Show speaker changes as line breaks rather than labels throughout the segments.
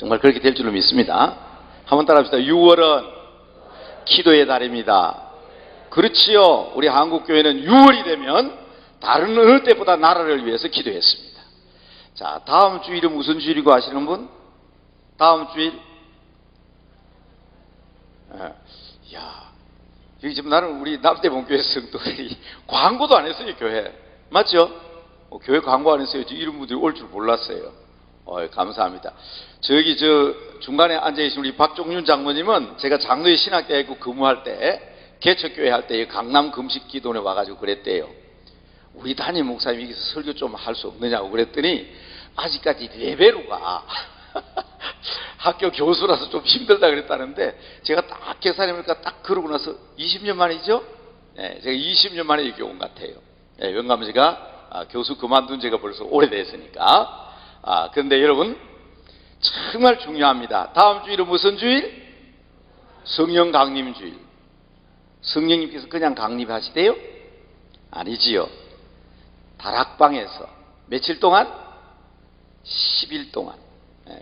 정말 그렇게 될 줄로 믿습니다. 한번 따라합시다. 6월은 기도의 달입니다. 그렇지요. 우리 한국교회는 6월이 되면 다른 어느 때보다 나라를 위해서 기도했습니다. 자, 다음 주일은 무슨 주일이고 아시는 분? 다음 주일? 야, 여기 지금 나는 우리 남대본교회 성도들이 광고도 안 했어요, 교회. 맞죠? 교회 광고 안 했어요. 이런 분들이 올 줄 몰랐어요. 감사합니다. 저기 중간에 앉아계신 우리 박종윤 장모님은 제가 장로의 신학대학교 근무할 때 개척교회 할 때 강남 금식기도원에 와가지고 그랬대요. 우리 담임 목사님 여기서 설교 좀 할 수 없느냐고 그랬더니 아직까지 레벨로가 학교 교수라서 좀 힘들다 그랬다는데 제가 딱 계산해보니까 딱 그러고 나서 20년 만이죠? 네, 제가 20년 만에 여기 온 것 같아요. 네, 왜냐하면 제가 교수 그만둔 지가 벌써 오래됐으니까. 그런데 여러분 정말 중요합니다. 다음 주일은 무슨 주일? 성령 강림 주일. 성령님께서 그냥 강림하시대요? 아니지요. 다락방에서 며칠 동안? 10일 동안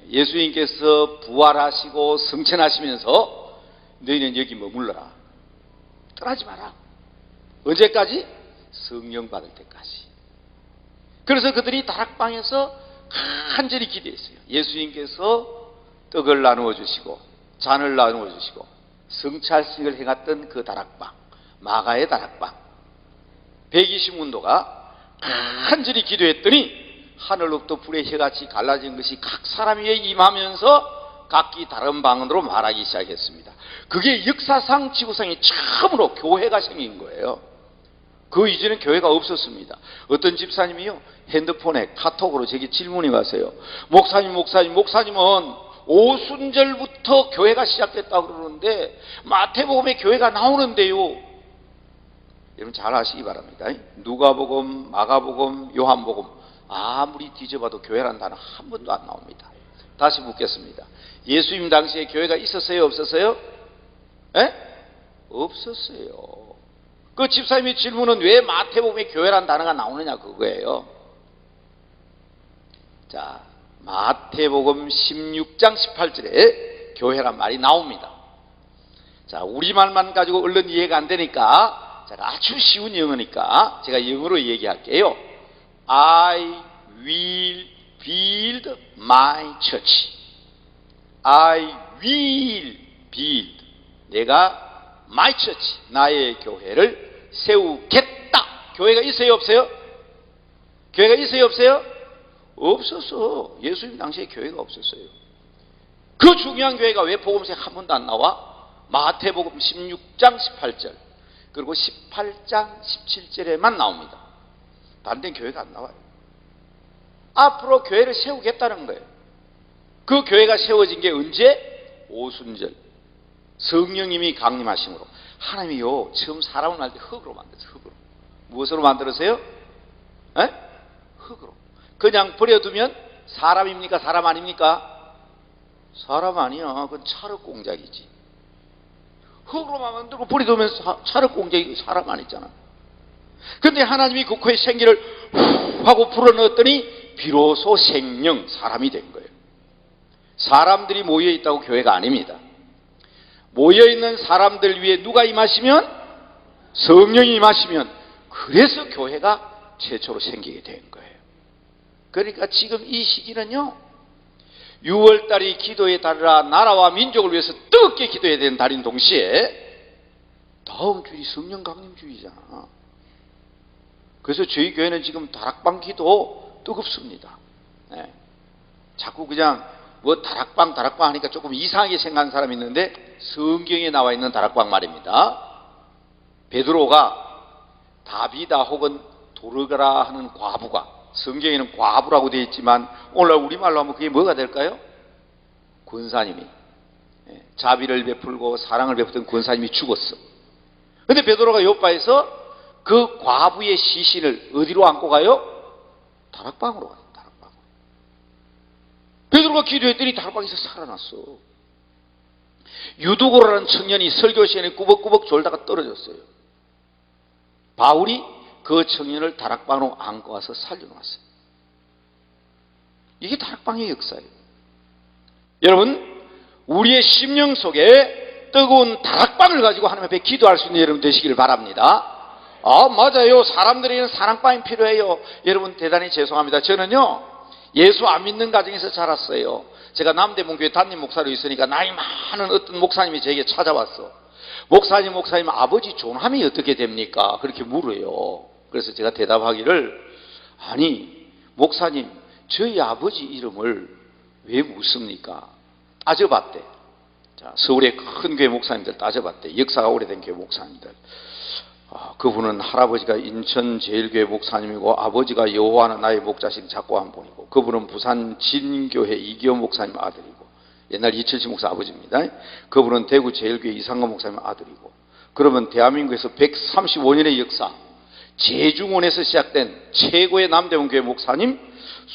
예수님께서 부활하시고 승천하시면서 너희는 여기 머물러라. 떠나지 마라. 언제까지? 성령 받을 때까지. 그래서 그들이 다락방에서 간절히 기도했어요. 예수님께서 떡을 나누어 주시고 잔을 나누어 주시고 성찰식을 행했던 그 다락방, 마가의 다락방, 120문도가 간절히 기도했더니 하늘로부터 불의 혀같이 갈라진 것이 각 사람 위에 임하면서 각기 다른 방언으로 말하기 시작했습니다. 그게 역사상 지구상에 처음으로 교회가 생긴 거예요. 그 이전엔 교회가 없었습니다. 어떤 집사님이요, 핸드폰에 카톡으로 제게 질문이 왔어요. 목사님은 오순절부터 교회가 시작됐다고 그러는데 마태복음에 교회가 나오는데요. 여러분 잘 아시기 바랍니다. 누가복음, 마가복음, 요한복음 아무리 뒤져봐도 교회라는 단어 한 번도 안 나옵니다. 다시 묻겠습니다. 예수님 당시에 교회가 있었어요? 없었어요? 없었어요. 그 집사님의 질문은 왜 마태복음에 교회라는 단어가 나오느냐 그거예요. 자, 마태복음 16장 18절에 교회란 말이 나옵니다. 자, 우리말만 가지고 얼른 이해가 안 되니까 제가 아주 쉬운 영어니까 제가 영어로 얘기할게요. I will build my church. I will build. 내가 my church, 나의 교회를 세우겠다. 교회가 있어요, 없어요? 교회가 있어요, 없어요? 없었어. 예수님 당시에 교회가 없었어요. 그 중요한 교회가 왜 복음서에 한 번도 안 나와? 마태복음 16장 18절 그리고 18장 17절에만 나옵니다. 다른 데는 교회가 안 나와요. 앞으로 교회를 세우겠다는 거예요. 그 교회가 세워진 게 언제? 오순절. 성령님이 강림하심으로. 하나님이요, 처음 사람을 만들 때 흙으로 만들었어요. 흙으로. 무엇으로 만들었어요? 흙으로. 그냥 버려두면 사람입니까? 사람 아닙니까? 사람 아니야. 그건 찰흙 공작이지. 흙으로만 만들고 버려두면 찰흙 공작이고 사람 아니잖아. 근데 하나님이 그 코에 생기를 후 하고 불어넣었더니 비로소 생명, 사람이 된 거예요. 사람들이 모여있다고 교회가 아닙니다. 모여있는 사람들 위에 누가 임하시면? 성령이 임하시면, 그래서 교회가 최초로 생기게 된 거예요. 그러니까 지금 이 시기는요, 6월달이 기도의 달이라 나라와 민족을 위해서 뜨겁게 기도해야 되는 달인 동시에 다음 주일이 성령 강림 주일이잖아. 그래서 저희 교회는 지금 다락방 기도 뜨겁습니다. 네. 자꾸 그냥 다락방 하니까 조금 이상하게 생각하는 사람이 있는데 성경에 나와 있는 다락방 말입니다. 베드로가 다비다 혹은 도르가라 하는 과부가, 성경에는 과부라고 되어 있지만 오늘날 우리말로 하면 그게 뭐가 될까요? 권사님이 자비를 베풀고 사랑을 베풀던 권사님이 죽었어. 근데 베드로가 요바에서 그 과부의 시신을 어디로 안고 가요? 다락방으로 가요. 다락방으로. 베드로가 기도했더니 다락방에서 살아났어. 유두고라는 청년이 설교 시간에 꾸벅꾸벅 졸다가 떨어졌어요. 바울이 그 청년을 다락방으로 안고 와서 살려놨어요. 이게 다락방의 역사예요. 여러분, 우리의 심령 속에 뜨거운 다락방을 가지고 하나님 앞에 기도할 수 있는 여러분 되시길 바랍니다. 맞아요. 사람들에게는 사랑방이 필요해요. 여러분, 대단히 죄송합니다. 저는요, 예수 안 믿는 가정에서 자랐어요. 제가 남대문교회 담임 목사로 있으니까 나이 많은 어떤 목사님이 저에게 찾아왔어. 목사님 아버지 존함이 어떻게 됩니까? 그렇게 물어요. 그래서 제가 대답하기를, 아니 목사님, 저희 아버지 이름을 왜 묻습니까? 따져봤대. 자, 서울의 큰 교회 목사님들 따져봤대. 역사가 오래된 교회 목사님들. 그분은 할아버지가 인천제일교회 목사님이고 아버지가 여호와는 나의 목자식 작고한 분이고, 그분은 부산 진교회 이기호 목사님 아들이고, 옛날 이철식 목사 아버지입니다. 그분은 대구 제일교회 이상건 목사님 아들이고, 그러면 대한민국에서 135년의 역사, 제중원에서 시작된 최고의 남대문교회 목사님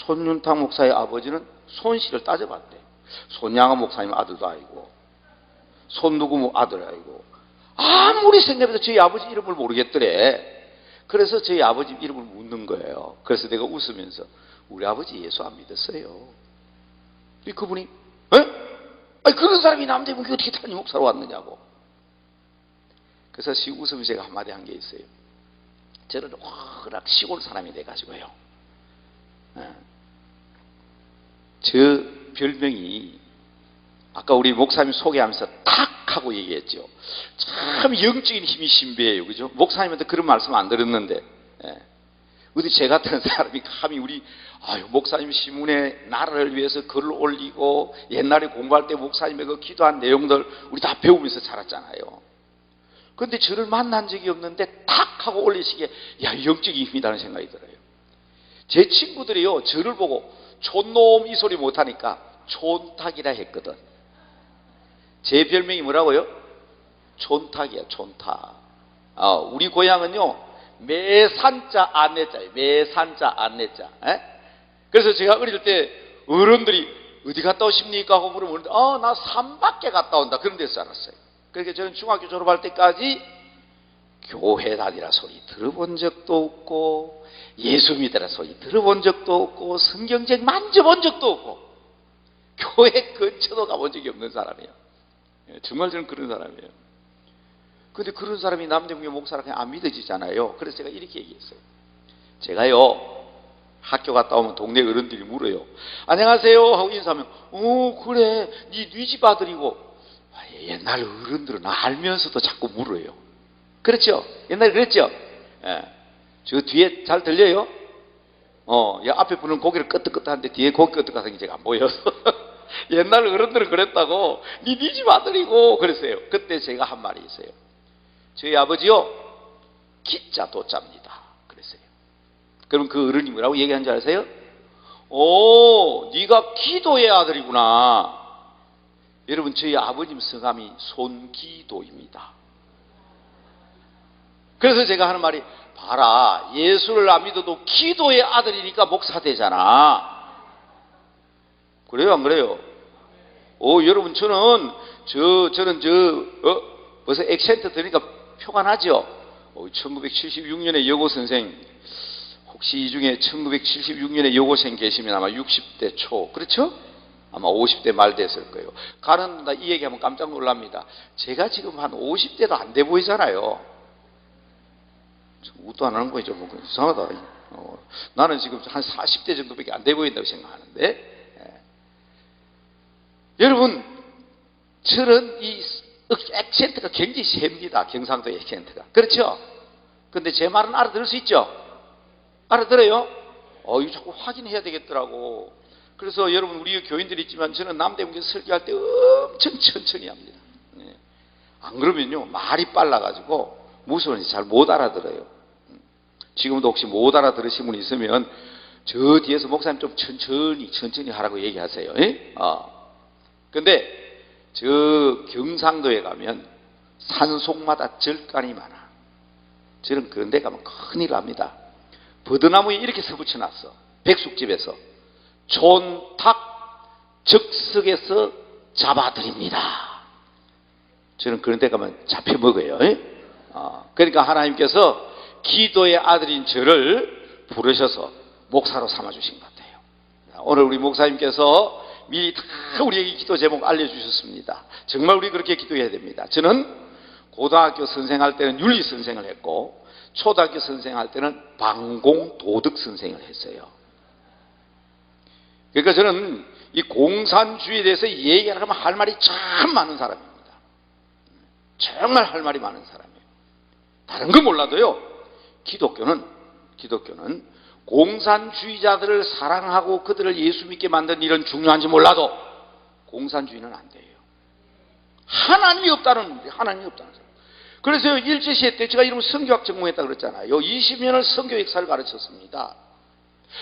손윤탁 목사의 아버지는 손씨를 따져봤대. 손양아 목사님 아들도 아니고, 손누구 아들 아니고, 아무리 생각해도 저희 아버지 이름을 모르겠더래. 그래서 저희 아버지 이름을 묻는 거예요. 그래서 내가 웃으면서, 우리 아버지 예수 안 믿었어요. 그분이, 아니, 그런 사람이 남대문교회 어떻게 담임 목사로 왔느냐고. 그래서 웃으면서 제가 한마디 한 게 있어요. 저는 워낙 시골 사람이 돼가지고요, 저 별명이 아까 우리 목사님 소개하면서 탁 하고 얘기했죠. 참 영적인 힘이 신비해요. 그죠? 목사님한테 그런 말씀 안 들었는데, 어디 제 같은 사람이 감히 목사님 신문에 나라를 위해서 글을 올리고, 옛날에 공부할 때 목사님의 그 기도한 내용들 우리 다 배우면서 자랐잖아요. 그런데 저를 만난 적이 없는데 탁 하고 올리시기에, 영적인 힘이라는 생각이 들어요. 제 친구들이요, 저를 보고 촌놈 이 소리 못하니까 촌탁이라 했거든. 제 별명이 뭐라고요? 촌탁이야, 촌탁. 우리 고향은요, 매산자 안내자예요. 매산자 안내자. 그래서 제가 어릴 때 어른들이 어디 갔다 오십니까? 하고 물어보는데, 나 산밖에 갔다 온다. 그런 데서 살았어요. 그러니까 저는 중학교 졸업할 때까지 교회 다니라 소리 들어본 적도 없고, 예수 믿으라 소리 들어본 적도 없고, 성경책 만져본 적도 없고, 교회 근처도 가본 적이 없는 사람이에요. 정말 저는 그런 사람이에요. 그런데 그런 사람이 남대문교회 목사라 그냥 안 믿어지잖아요. 그래서 제가 이렇게 얘기했어요. 제가요, 학교 갔다 오면 동네 어른들이 물어요. 안녕하세요 하고 인사하면, 그래, 네 집 아들이고. 옛날 어른들은 알면서도 자꾸 물어요. 그렇죠? 옛날에 그랬죠? 저 뒤에 잘 들려요? 앞에 분은 고개를 끄덕끄덕하는데 뒤에 고개 끄덕하는 게 제가 안 보여서. 옛날 어른들은 그랬다고. 네 집 아들이고 그랬어요. 그때 제가 한 말이 있어요. 저희 아버지요, 기자 도자입니다. 그랬어요. 그럼 그 어른이 뭐라고 얘기한 줄 아세요? 네가 기도의 아들이구나. 여러분, 저희 아버님 성함이 손기도입니다. 그래서 제가 하는 말이, 봐라, 예수를 안 믿어도 기도의 아들이니까 목사 되잖아. 그래요, 안 그래요? 여러분, 저는 벌써 액센트 들으니까 표가 나죠? 1976년에 여고 선생, 혹시 이 중에 1976년에 여고생 계시면 아마 60대 초, 그렇죠? 아마 50대 말 됐을 거예요. 가는 나 이 얘기하면 깜짝 놀랍니다. 제가 지금 한 50대도 안 돼 보이잖아요. 웃도 안 하는 거죠. 뭐 이상하다. 나는 지금 한 40대 정도밖에 안 돼 보인다고 생각하는데, 여러분, 저는 이 액센트가 굉장히 셉니다. 경상도 액센트가. 그렇죠? 근데 제 말은 알아들을 수 있죠? 알아들어요? 이거 자꾸 확인해야 되겠더라고. 그래서 여러분, 우리 교인들이 있지만 저는 남대문교회 설교할 때 엄청 천천히 합니다. 안 그러면요, 말이 빨라가지고 무서운지 잘 못 알아들어요. 지금도 혹시 못 알아들으신 분 있으면 저 뒤에서 목사님 좀 천천히 하라고 얘기하세요. 근데 저 경상도에 가면 산속마다 절간이 많아. 저는 그런 데 가면 큰일 납니다. 버드나무에 이렇게 써붙여놨어. 백숙집에서 촌탁 적석에서 잡아드립니다. 저는 그런 데 가면 잡혀 먹어요. 그러니까 하나님께서 기도의 아들인 저를 부르셔서 목사로 삼아주신 것 같아요. 오늘 우리 목사님께서 미리 다 우리에게 기도 제목 알려주셨습니다. 정말 우리 그렇게 기도해야 됩니다. 저는 고등학교 선생할 때는 윤리 선생을 했고 초등학교 선생할 때는 방공 도덕 선생을 했어요. 그러니까 저는 이 공산주의에 대해서 얘기하면 할 말이 참 많은 사람입니다. 정말 할 말이 많은 사람이에요. 다른 거 몰라도요, 기독교는 공산주의자들을 사랑하고 그들을 예수 믿게 만든 일은 중요한지 몰라도 공산주의는 안 돼요. 하나님이 없다는 사람. 그래서 일제시대 때 제가 이런 선교학 전공했다 그랬잖아요. 20년을 선교 역사를 가르쳤습니다.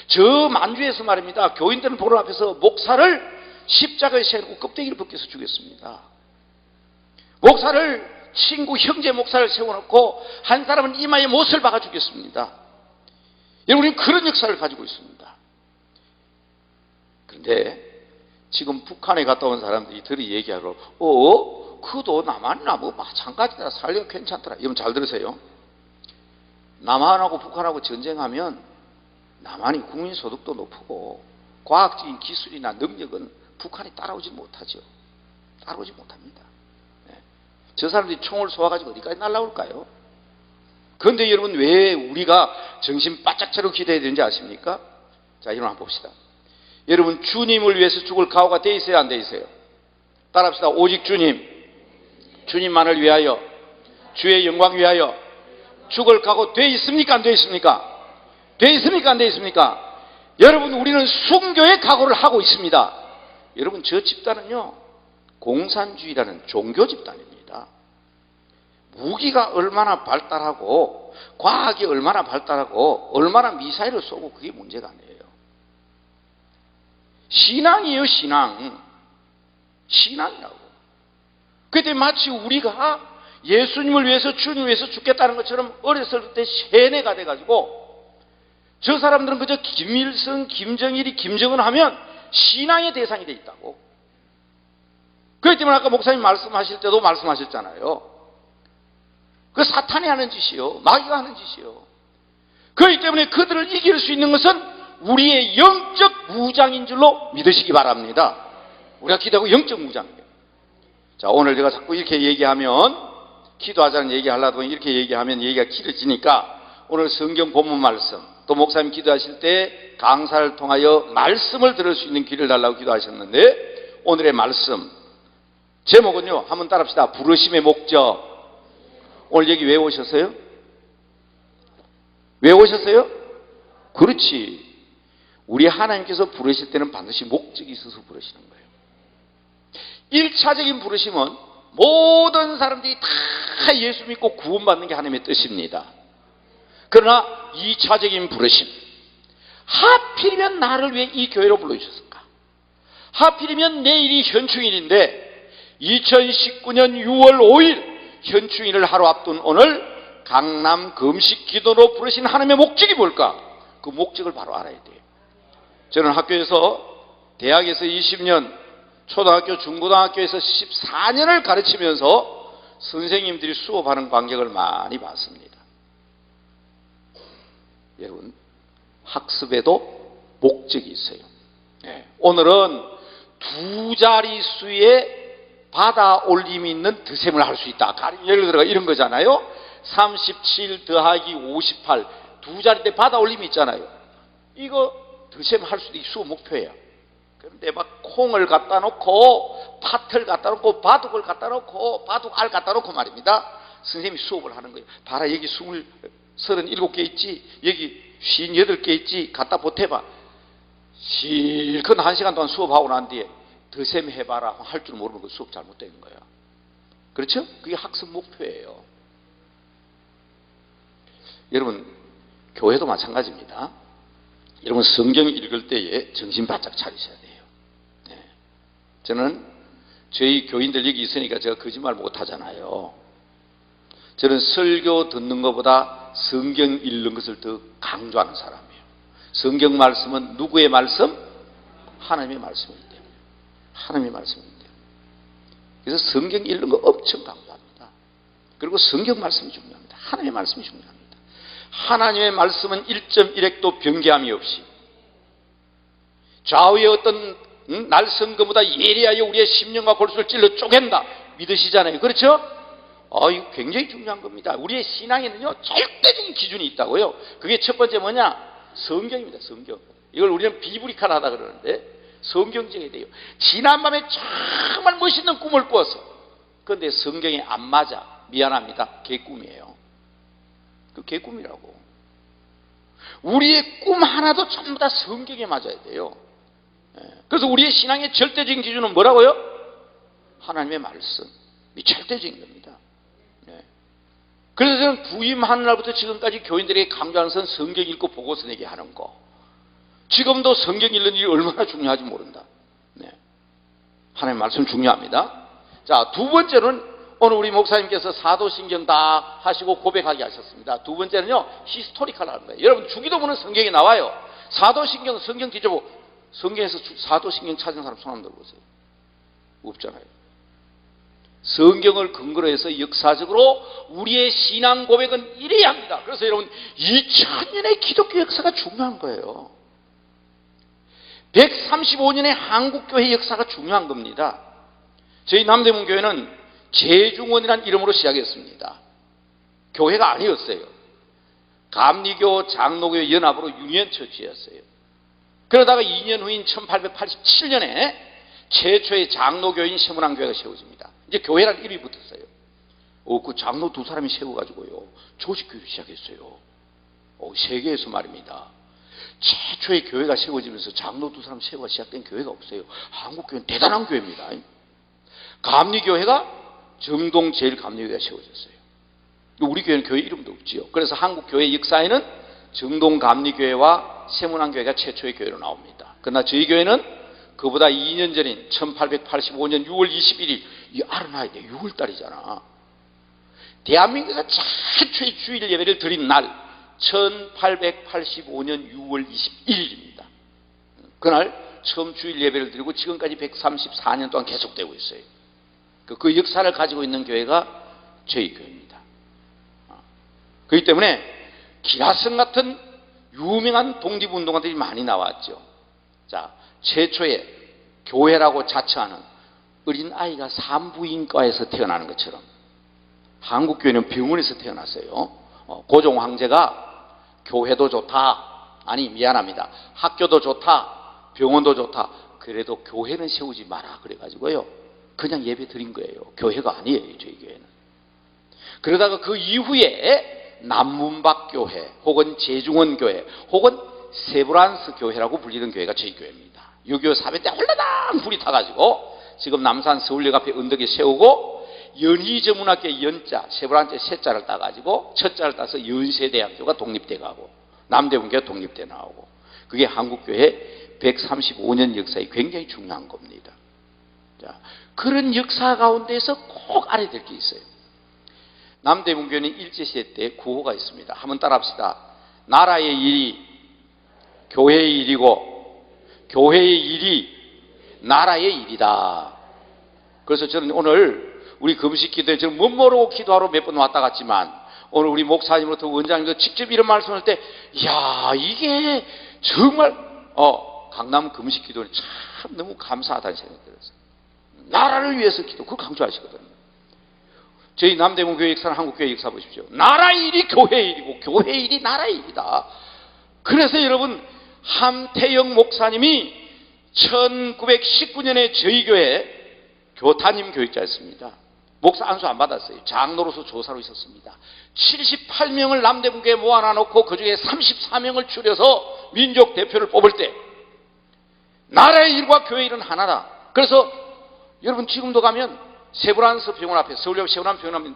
저 만주에서 말입니다. 교인들은 보름 앞에서 목사를 십자가에 세우고 껍데기를 벗겨서 죽였습니다. 목사를 친구 형제 목사를 세워놓고 한 사람은 이마에 못을 박아 죽였습니다. 여러분, 우리는 그런 역사를 가지고 있습니다. 그런데 지금 북한에 갔다 온 사람들이 들이 얘기하러 그도 남한이나 뭐 마찬가지다, 살려 괜찮더라. 여러분 잘 들으세요. 남한하고 북한하고 전쟁하면 남한이 국민소득도 높고 과학적인 기술이나 능력은 북한이 따라오지 못하죠. 따라오지 못합니다. 네. 저 사람들이 총을 쏘아가지고 어디까지 날아올까요? 그런데 여러분, 왜 우리가 정신 바짝 차리고 기도해야 되는지 아십니까? 자, 이런 한번 봅시다. 여러분, 주님을 위해서 죽을 각오가 돼 있어요, 안 돼 있어요? 따라합시다. 오직 주님만을 위하여, 주의 영광 위하여 죽을 각오 돼 있습니까, 안 돼 있습니까? 돼 있습니까, 안 돼 있습니까? 여러분, 우리는 순교의 각오를 하고 있습니다. 여러분, 저 집단은요, 공산주의라는 종교 집단입니다. 무기가 얼마나 발달하고 과학이 얼마나 발달하고 얼마나 미사일을 쏘고 그게 문제가 아니에요. 신앙이에요, 신앙이라고. 그때 마치 우리가 예수님을 위해서, 주님을 위해서 죽겠다는 것처럼 어렸을 때 세뇌가 돼가지고 저 사람들은 그저 김일성, 김정일이, 김정은 하면 신앙의 대상이 돼 있다고. 그렇기 때문에 아까 목사님 말씀하실 때도 말씀하셨잖아요. 그 사탄이 하는 짓이요, 마귀가 하는 짓이요. 그렇기 때문에 그들을 이길 수 있는 것은 우리의 영적 무장인 줄로 믿으시기 바랍니다. 우리가 기도하고 영적 무장이에요. 자, 오늘 제가 자꾸 이렇게 얘기하면, 기도하자는 얘기 하려고 이렇게 얘기하면 얘기가 길어지니까 오늘 성경 본문 말씀, 또 목사님 기도하실 때 강사를 통하여 말씀을 들을 수 있는 길을 달라고 기도하셨는데, 오늘의 말씀 제목은요, 한번 따라합시다. 부르심의 목적. 오늘 여기 왜 오셨어요? 왜 오셨어요? 그렇지. 우리 하나님께서 부르실 때는 반드시 목적이 있어서 부르시는 거예요. 1차적인 부르심은 모든 사람들이 다 예수 믿고 구원받는 게 하나님의 뜻입니다. 그러나 2차적인 부르심, 하필이면 나를 왜 이 교회로 불러주셨을까? 하필이면 내일이 현충일인데 2019년 6월 5일 현충일을 하루 앞둔 오늘 강남 금식 기도로 부르신 하나님의 목적이 뭘까? 그 목적을 바로 알아야 돼요. 저는 학교에서, 대학에서 20년, 초등학교, 중고등학교에서 14년을 가르치면서 선생님들이 수업하는 광경을 많이 봤습니다. 여러분, 학습에도 목적이 있어요. 네. 오늘은 두 자릿수의 받아 올림이 있는 드셈을 할 수 있다. 예를 들어 이런 거잖아요. 37 더하기 58, 두 자리대 받아 올림이 있잖아요. 이거 드셈 할 수도 있고 수업 목표예요. 그런데 막 콩을 갖다 놓고 팥을 갖다 놓고 바둑을 갖다 놓고 바둑알 갖다 놓고 말입니다. 선생님이 수업을 하는 거예요. 봐라, 여기 37개 있지, 여기 58개 있지, 갖다 보태봐. 실컷 1시간 동안 수업하고 난 뒤에 드셈 해봐라 할 줄 모르는 거 수업 잘못되는 거예요. 그렇죠? 그게 학습 목표예요. 여러분, 교회도 마찬가지입니다. 여러분, 성경 읽을 때에 정신 바짝 차리셔야 돼요. 네. 저는 저희 교인들 여기 있으니까 제가 거짓말 못 하잖아요. 저는 설교 듣는 것보다 성경 읽는 것을 더 강조하는 사람이에요. 성경 말씀은 누구의 말씀? 하나님의 말씀이기 때문에. 하나님의 말씀이기 때문에. 그래서 성경 읽는 거 엄청 강조합니다. 그리고 성경 말씀이 중요합니다. 하나님의 말씀이 중요합니다. 하나님의 말씀은 1.1획도 변개함이 없이 좌우의 어떤 응? 날성금보다 예리하여 우리의 심령과 골수를 찔러 쪼갠다. 믿으시잖아요. 그렇죠? 이거 굉장히 중요한 겁니다. 우리의 신앙에는요, 절대적인 기준이 있다고요. 그게 첫 번째 뭐냐? 성경입니다. 성경. 이걸 우리는 비브리칼하다 그러는데 성경적이 돼요. 지난밤에 정말 멋있는 꿈을 꾸었어. 그런데 성경에 안 맞아. 미안합니다. 개꿈이에요. 그 개꿈이라고. 우리의 꿈 하나도 전부 다 성경에 맞아야 돼요. 그래서 우리의 신앙의 절대적인 기준은 뭐라고요? 하나님의 말씀. 이 절대적인 겁니다. 그래서 저는 부임하는 날부터 지금까지 교인들에게 강조하는 것은 성경 읽고 보고서 내게 하는 거. 지금도 성경 읽는 일이 얼마나 중요한지 모른다. 하나님의 말씀 중요합니다. 자, 두 번째는 오늘 우리 목사님께서 사도신경 다 하시고 고백하게 하셨습니다. 두 번째는요, 히스토리컬하는 거예요. 여러분, 주기도문은 성경에 나와요. 사도신경, 성경 뒤져보, 성경에서 사도신경 찾은 사람 손 한번 들어보세요. 없잖아요. 성경을 근거로 해서 역사적으로 우리의 신앙 고백은 이래야 합니다. 그래서 여러분, 2000년의 기독교 역사가 중요한 거예요. 135년의 한국교회 역사가 중요한 겁니다. 저희 남대문 교회는 재중원이라는 이름으로 시작했습니다. 교회가 아니었어요. 감리교 장로교 연합으로 유니언처치였어요. 그러다가 2년 후인 1887년에 최초의 장로교인 세문안교회가 세워집니다. 이제 교회라는 이름이 붙었어요. 그 장로 두 사람이 세워가지고요, 조직교회를 시작했어요. 세계에서 말입니다. 최초의 교회가 세워지면서 장로 두 사람 세워가 시작된 교회가 없어요. 한국교회는 대단한 교회입니다. 감리교회가 정동 제일감리교회가 세워졌어요. 우리 교회는 교회 이름도 없지요. 그래서 한국교회 역사에는 정동감리교회와 세문안교회가 최초의 교회로 나옵니다. 그러나 저희 교회는 그보다 2년 전인 1885년 6월 21일, 이 알아놔야 돼. 6월달이잖아. 대한민국에서 최초의 주일 예배를 드린 날 1885년 6월 21일입니다. 그날 처음 주일 예배를 드리고 지금까지 134년 동안 계속되고 있어요. 그 역사를 가지고 있는 교회가 저희 교회입니다. 그렇기 때문에 기라성 같은 유명한 독립운동가들이 많이 나왔죠. 자, 최초의 교회라고 자처하는 어린아이가 산부인과에서 태어나는 것처럼 한국교회는 병원에서 태어났어요. 고종 황제가 교회도 좋다, 아니 미안합니다, 학교도 좋다, 병원도 좋다, 그래도 교회는 세우지 마라 그래가지고요, 그냥 예배 드린 거예요. 교회가 아니에요, 저희 교회는. 그러다가 그 이후에 남문박교회 혹은 제중원교회 혹은 세브란스 교회라고 불리는 교회가 저희 교회입니다. 6.25 사변 때 홀라당 불이 타가지고 지금 남산 서울역 앞에 언덕에 세우고 연희저문학교 연자, 세브란스 세자를 따가지고 첫자를 따서 연세대학교가 독립돼가고 남대문교가 독립돼 나오고, 그게 한국교회 135년 역사에 굉장히 중요한 겁니다. 자, 그런 역사 가운데서 꼭 알아야 될 게 있어요. 남대문교회는 일제시대 때 구호가 있습니다. 한번 따라합시다. 나라의 일이 교회의 일이고 교회의 일이 나라의 일이다. 그래서 저는 오늘 우리 금식 기도에 저는 못 모르고 기도하러 몇 번 왔다 갔지만 오늘 우리 목사님으로부터 원장님도 직접 이런 말씀을 할 때, 이야, 이게 정말 강남 금식 기도는 참 너무 감사하다는 생각이 들었어요. 나라를 위해서 기도, 그걸 강조하시거든요. 저희 남대문 교회 역사는 한국교회 역사 보십시오. 나라의 일이 교회의 일이고 교회의 일이 나라의 일이다. 그래서 여러분, 함태영 목사님이 1919년에 저희 교회 교타님 교육자였습니다. 목사 안수 안 받았어요. 장로로서 조사로 있었습니다. 78명을 남대문교회에 모아놔놓고 그중에 34명을 추려서 민족 대표를 뽑을 때 나라의 일과 교회의 일은 하나다. 그래서 여러분 지금도 가면 세브란스 병원 앞에, 서울역 세브란스 병원 앞에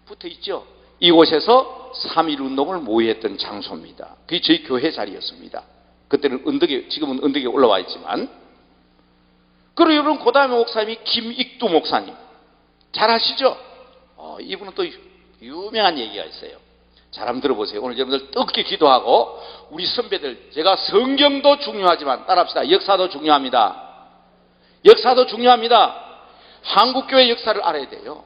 붙어 있죠. 이곳에서 3.1운동을 모의했던 장소입니다. 그게 저희 교회 자리였습니다. 그때는 언덕에, 지금은 언덕에 올라와 있지만. 그리고 여러분 그 다음에 목사님이 김익두 목사님 잘 아시죠? 이분은 또 유명한 얘기가 있어요. 잘 한번 들어보세요. 오늘 여러분들 뜨겁게 기도하고 우리 선배들, 제가 성경도 중요하지만 따라합시다. 역사도 중요합니다. 역사도 중요합니다. 한국교회 역사를 알아야 돼요.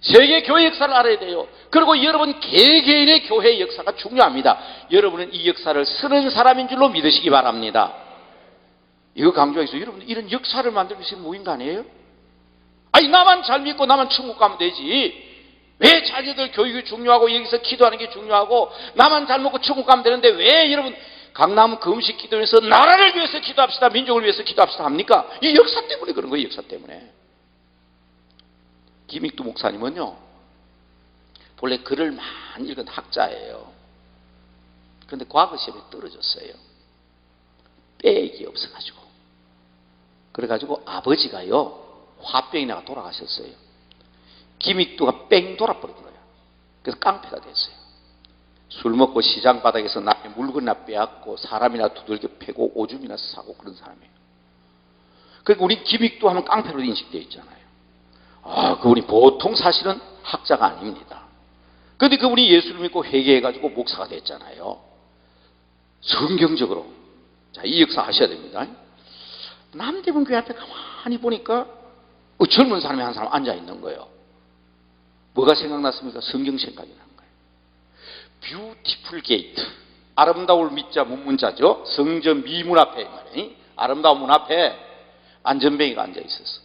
세계교회 역사를 알아야 돼요. 그리고 여러분 개개인의 교회의 역사가 중요합니다. 여러분은 이 역사를 쓰는 사람인 줄로 믿으시기 바랍니다. 이거 강조하기 위해서 여러분 이런 역사를 만들기 위해서 모인 거 아니에요? 아니 나만 잘 믿고 나만 천국 가면 되지. 왜 자녀들 교육이 중요하고 여기서 기도하는 게 중요하고 나만 잘 먹고 천국 가면 되는데 왜 여러분 강남 금식 기도에서 나라를 위해서 기도합시다, 민족을 위해서 기도합시다 합니까? 이 역사 때문에 그런 거예요. 역사 때문에. 김익두 목사님은요 본래 글을 많이 읽은 학자예요. 그런데 과거 시험에 떨어졌어요. 백이 없어가지고. 그래가지고 아버지가요 화병이 나가 돌아가셨어요. 김익두가 뺑 돌아버린 거예요. 그래서 깡패가 됐어요. 술 먹고 시장 바닥에서 남의 물건이나 빼앗고 사람이나 두들겨 패고 오줌이나 싸고 그런 사람이에요. 그러니까 우리 김익두 하면 깡패로 인식되어 있잖아요. 아, 그분이 보통 사실은 학자가 아닙니다. 그런데 그분이 예수를 믿고 회개해가지고 목사가 됐잖아요. 성경적으로. 자, 이 역사 아셔야 됩니다. 남대문 교회 앞에 가만히 보니까 젊은 사람이 한 사람 앉아 있는 거예요. 뭐가 생각났습니까? 성경 생각이 난 거예요. 뷰티풀 게이트. 아름다울 미자 문문자죠. 성전 미문 앞에 말이에요. 아름다운 문 앞에 안전뱅이가 앉아 있었어.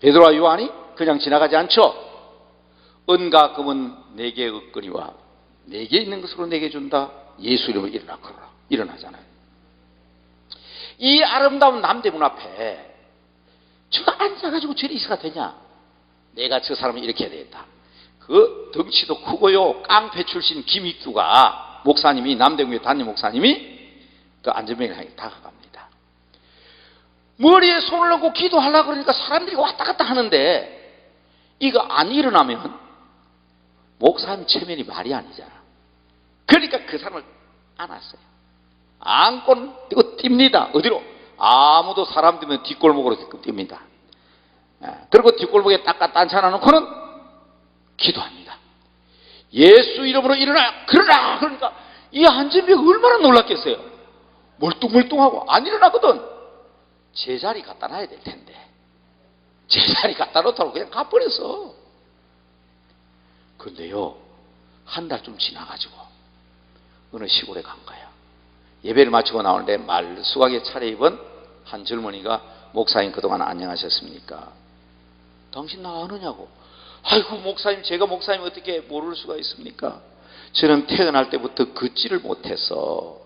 베드로와 요한이 그냥 지나가지 않죠. 은과 금은 내게 얻거니와 내게 있는 것으로 내게 준다. 예수 이름으로 일어나 걸어라. 일어나잖아요. 이 아름다운 남대문 앞에 저가 앉아가지고 저리 있어가 되냐? 내가 저 사람을 이렇게 해야 되겠다. 그 덩치도 크고요 깡패 출신 김익두가 목사님이 남대문교회 담임 목사님이 그 안전뱅이를 향해 다가갑니다. 머리에 손을 얹고 기도하려고 그러니까 사람들이 왔다 갔다 하는데 이거 안 일어나면 목사님 체면이 말이 아니잖아. 그러니까 그 사람을 안았어요. 안고 뛰고 뜁니다. 어디로? 아무도 사람 들면 뒷골목으로 뜁니다. 그리고 뒷골목에 딱 갖다 앉혀놓고는 기도합니다. 예수 이름으로 일어나 그러라. 그러니까 이 안전병이 얼마나 놀랐겠어요. 멀뚱멀뚱하고 안 일어나거든. 제자리 갖다 놔야 될 텐데 제자리 갖다 놓다고 그냥 가버렸어. 그런데요 한 달쯤 지나가지고 어느 시골에 간 거예요. 예배를 마치고 나오는데 말수하게 차려입은 한 젊은이가 목사님 그동안 안녕하셨습니까? 당신 나 아느냐고. 아이고 목사님 제가 목사님 어떻게 모를 수가 있습니까? 저는 태어날 때부터 걷지를 못해서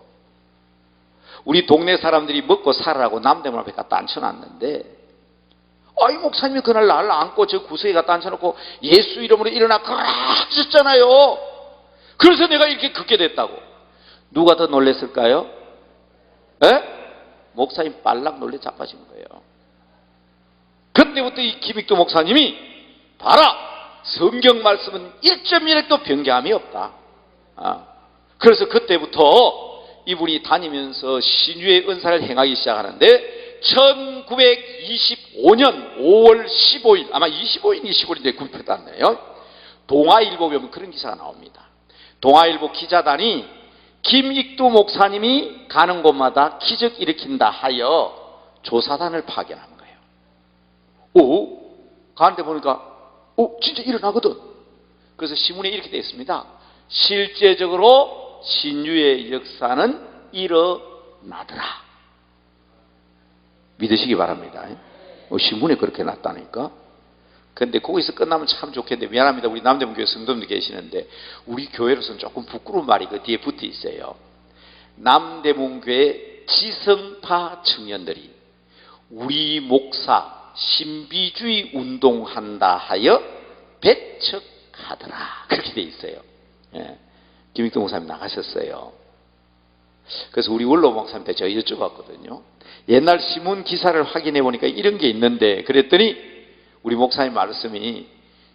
우리 동네 사람들이 먹고 살으라고 남대문 앞에 갖다 앉혀놨는데 아이 목사님이 그날 나를 안고 저 구석에 갖다 앉혀놓고 예수 이름으로 일어나 그러라 하셨잖아요. 그래서 내가 이렇게 걷게 됐다고. 누가 더 놀랬을까요? 에? 목사님 빨락 놀래 자빠진 거예요. 그때부터 이 김익두 목사님이 봐라 성경 말씀은 1.1획도 변개함이 없다. 그래서 그때부터 이분이 다니면서 신유의 은사를 행하기 시작하는데 1925년 5월 15일 아마 25일 25일인데 구입했다네요. 동아일보에 보면 그런 기사가 나옵니다. 동아일보 기자단이 김익두 목사님이 가는 곳마다 기적 일으킨다 하여 조사단을 파견한 거예요. 오? 가는데 보니까 진짜 일어나거든. 그래서 신문에 이렇게 되어 있습니다. 실제적으로 신유의 역사는 일어나더라. 믿으시기 바랍니다. 신문에 그렇게 났다니까. 근데 거기서 끝나면 참 좋겠는데 미안합니다. 우리 남대문교회 성도님들 계시는데 우리 교회로서는 조금 부끄러운 말이 그 뒤에 붙어 있어요. 남대문교회 지성파 청년들이 우리 목사 신비주의 운동한다 하여 배척하더라. 그렇게 돼 있어요. 김익두 목사님 나가셨어요. 그래서 우리 원로 목사님한테 제가 여쭤봤거든요. 옛날 신문 기사를 확인해 보니까 이런 게 있는데 그랬더니 우리 목사님 말씀이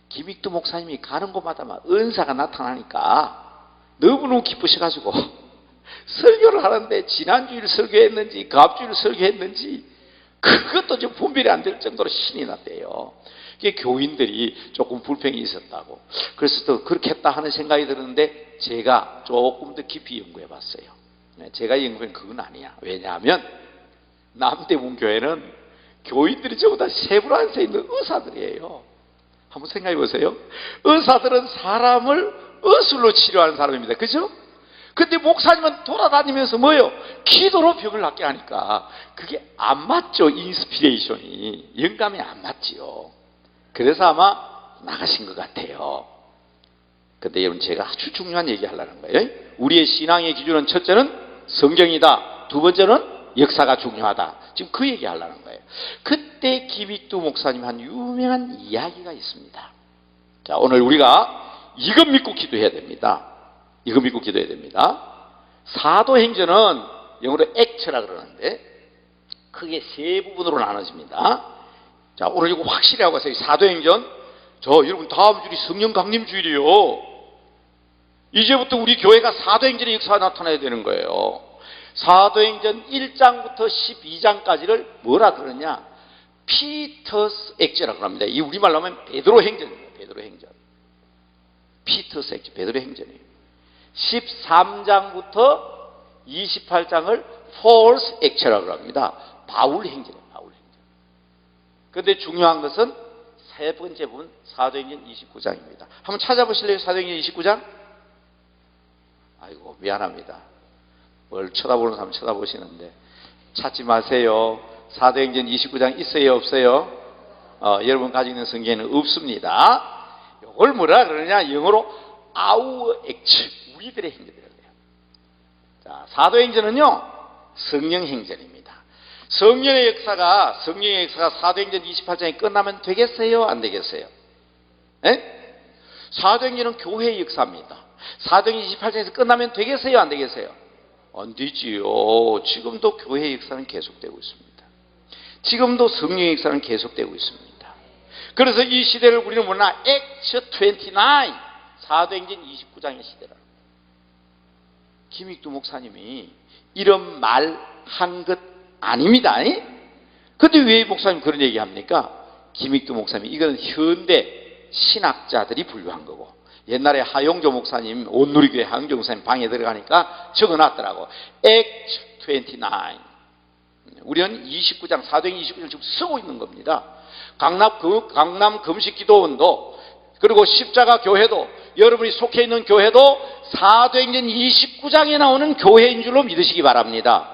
김익두 목사님이 가는 곳마다 막 은사가 나타나니까 너무너무 기쁘셔가지고 설교를 하는데 지난주일 설교했는지 갑주일 설교했는지 그것도 좀 분별이 안 될 정도로 신이 났대요. 이게 교인들이 조금 불평이 있었다고. 그래서 또 그렇게 했다 하는 생각이 드는데 제가 조금 더 깊이 연구해 봤어요. 제가 연구한 그건 아니야. 왜냐하면 남대문 교회는 교인들이 전부 다 세브란스에 있는 의사들이에요. 한번 생각해 보세요. 의사들은 사람을 의술로 치료하는 사람입니다. 그죠? 근데 목사님은 돌아다니면서 뭐요? 기도로 병을 낫게 하니까 그게 안 맞죠. 인스피레이션이, 영감이 안 맞지요. 그래서 아마 나가신 것 같아요. 근데 여러분, 제가 아주 중요한 얘기 하려는 거예요. 우리의 신앙의 기준은 첫째는 성경이다, 두 번째는 역사가 중요하다. 지금 그 얘기 하려는 거예요. 그때 김익두 목사님 한 유명한 이야기가 있습니다. 자, 오늘 우리가 이것 믿고 기도해야 됩니다. 이거 믿고 기도해야 됩니다. 사도행전은 영어로 액트라 그러는데 크게 세 부분으로 나눠집니다. 자, 오늘 이거 확실히 하고 가세요. 사도행전, 여러분 다음 주일이 성령 강림 주일이요. 이제부터 우리 교회가 사도행전의 역사가 나타나야 되는 거예요. 사도행전 1장부터 12장까지를 뭐라 그러냐? 피터스 액제라고 합니다. 이 우리말로 하면 베드로 행전입니다. 베드로 행전. 피터스 액제, 베드로 행전이에요. 13장부터 28장을 폴스 액체라고 합니다. 바울 행전이에요. 바울 행전. 그런데 중요한 것은 세 번째 부분, 사도행전 29장입니다. 한번 찾아보실래요? 사도행전 29장? 아이고, 미안합니다. 뭘 쳐다보는 사람 쳐다보시는데 찾지 마세요. 사도행전 29장 있어요, 없어요? 여러분 가지고 있는 성경에는 없습니다. 이걸 뭐라 그러냐? 영어로 our act, 우리들의 행전이라고 해요. 자, 사도행전은요, 성령 행전입니다. 성령의 역사가 사도행전 28장에 끝나면 되겠어요, 안 되겠어요? 에? 사도행전은 교회의 역사입니다. 사도행전 28장에서 끝나면 되겠어요, 안 되겠어요? 안 되지요. 지금도 교회의 역사는 계속되고 있습니다. 지금도 성령의 역사는 계속되고 있습니다. 그래서 이 시대를 우리는 뭐냐? Acts 29, 사도행전 29장의 시대라. 김익두 목사님이 이런 말 한 것 아닙니다. 근데 왜 목사님 그런 얘기 합니까? 김익두 목사님이 이건 현대 신학자들이 분류한 거고, 옛날에 하용조 목사님, 온누리교회 하용조 목사님 방에 들어가니까 적어놨더라고. Acts 29. 우리는 29장, 사도행전 29장을 지금 쓰고 있는 겁니다. 강남 금식기도원도, 그리고 십자가 교회도, 여러분이 속해 있는 교회도 사도행전 29장에 나오는 교회인 줄로 믿으시기 바랍니다.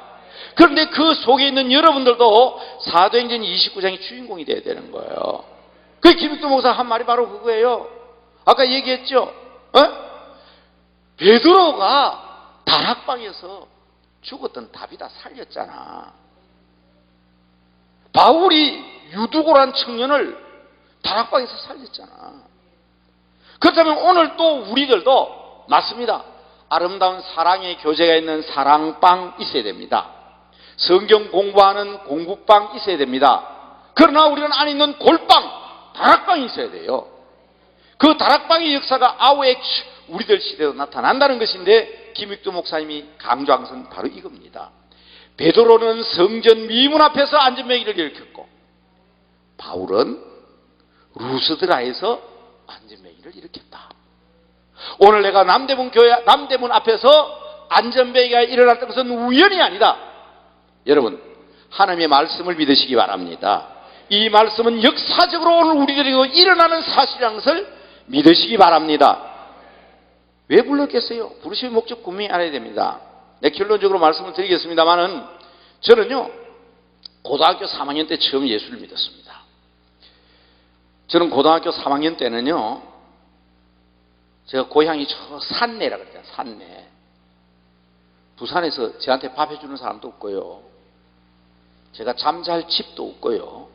그런데 그 속에 있는 여러분들도 사도행전 29장의 주인공이 되어야 되는 거예요. 그 김익두 목사 한 말이 바로 그거예요. 아까 얘기했죠? 베드로가 다락방에서 죽었던 다비다 살렸잖아. 바울이 유두고란 청년을 다락방에서 살렸잖아. 그렇다면 오늘 또 우리들도 맞습니다. 아름다운 사랑의 교제가 있는 사랑방 있어야 됩니다. 성경 공부하는 공부방 있어야 됩니다. 그러나 우리는 안에 있는 골방, 다락방이 있어야 돼요. 그 다락방의 역사가 아우엑 우리들 시대로 나타난다는 것인데, 김익두 목사님이 강조한 것은 바로 이겁니다. 베드로는 성전 미문 앞에서 안전병기를 일으켰고, 바울은 루스드라에서 안전병기를 일으켰다. 오늘 내가 남대문 앞에서 안전병기가 일어났던 것은 우연이 아니다. 여러분, 하나님의 말씀을 믿으시기 바랍니다. 이 말씀은 역사적으로 오늘 우리들이 일어나는 사실이라는 것을 믿으시기 바랍니다. 왜 불렀겠어요? 부르심의 목적 분명히 알아야 됩니다. 내 결론적으로 말씀을 드리겠습니다만은, 저는요, 고등학교 3학년 때 처음 예수를 믿었습니다. 저는 고등학교 3학년 때는요, 제가 고향이 저 산내라 그랬잖아요. 산내. 부산에서 저한테 밥 해주는 사람도 없고요. 제가 잠잘 집도 없고요.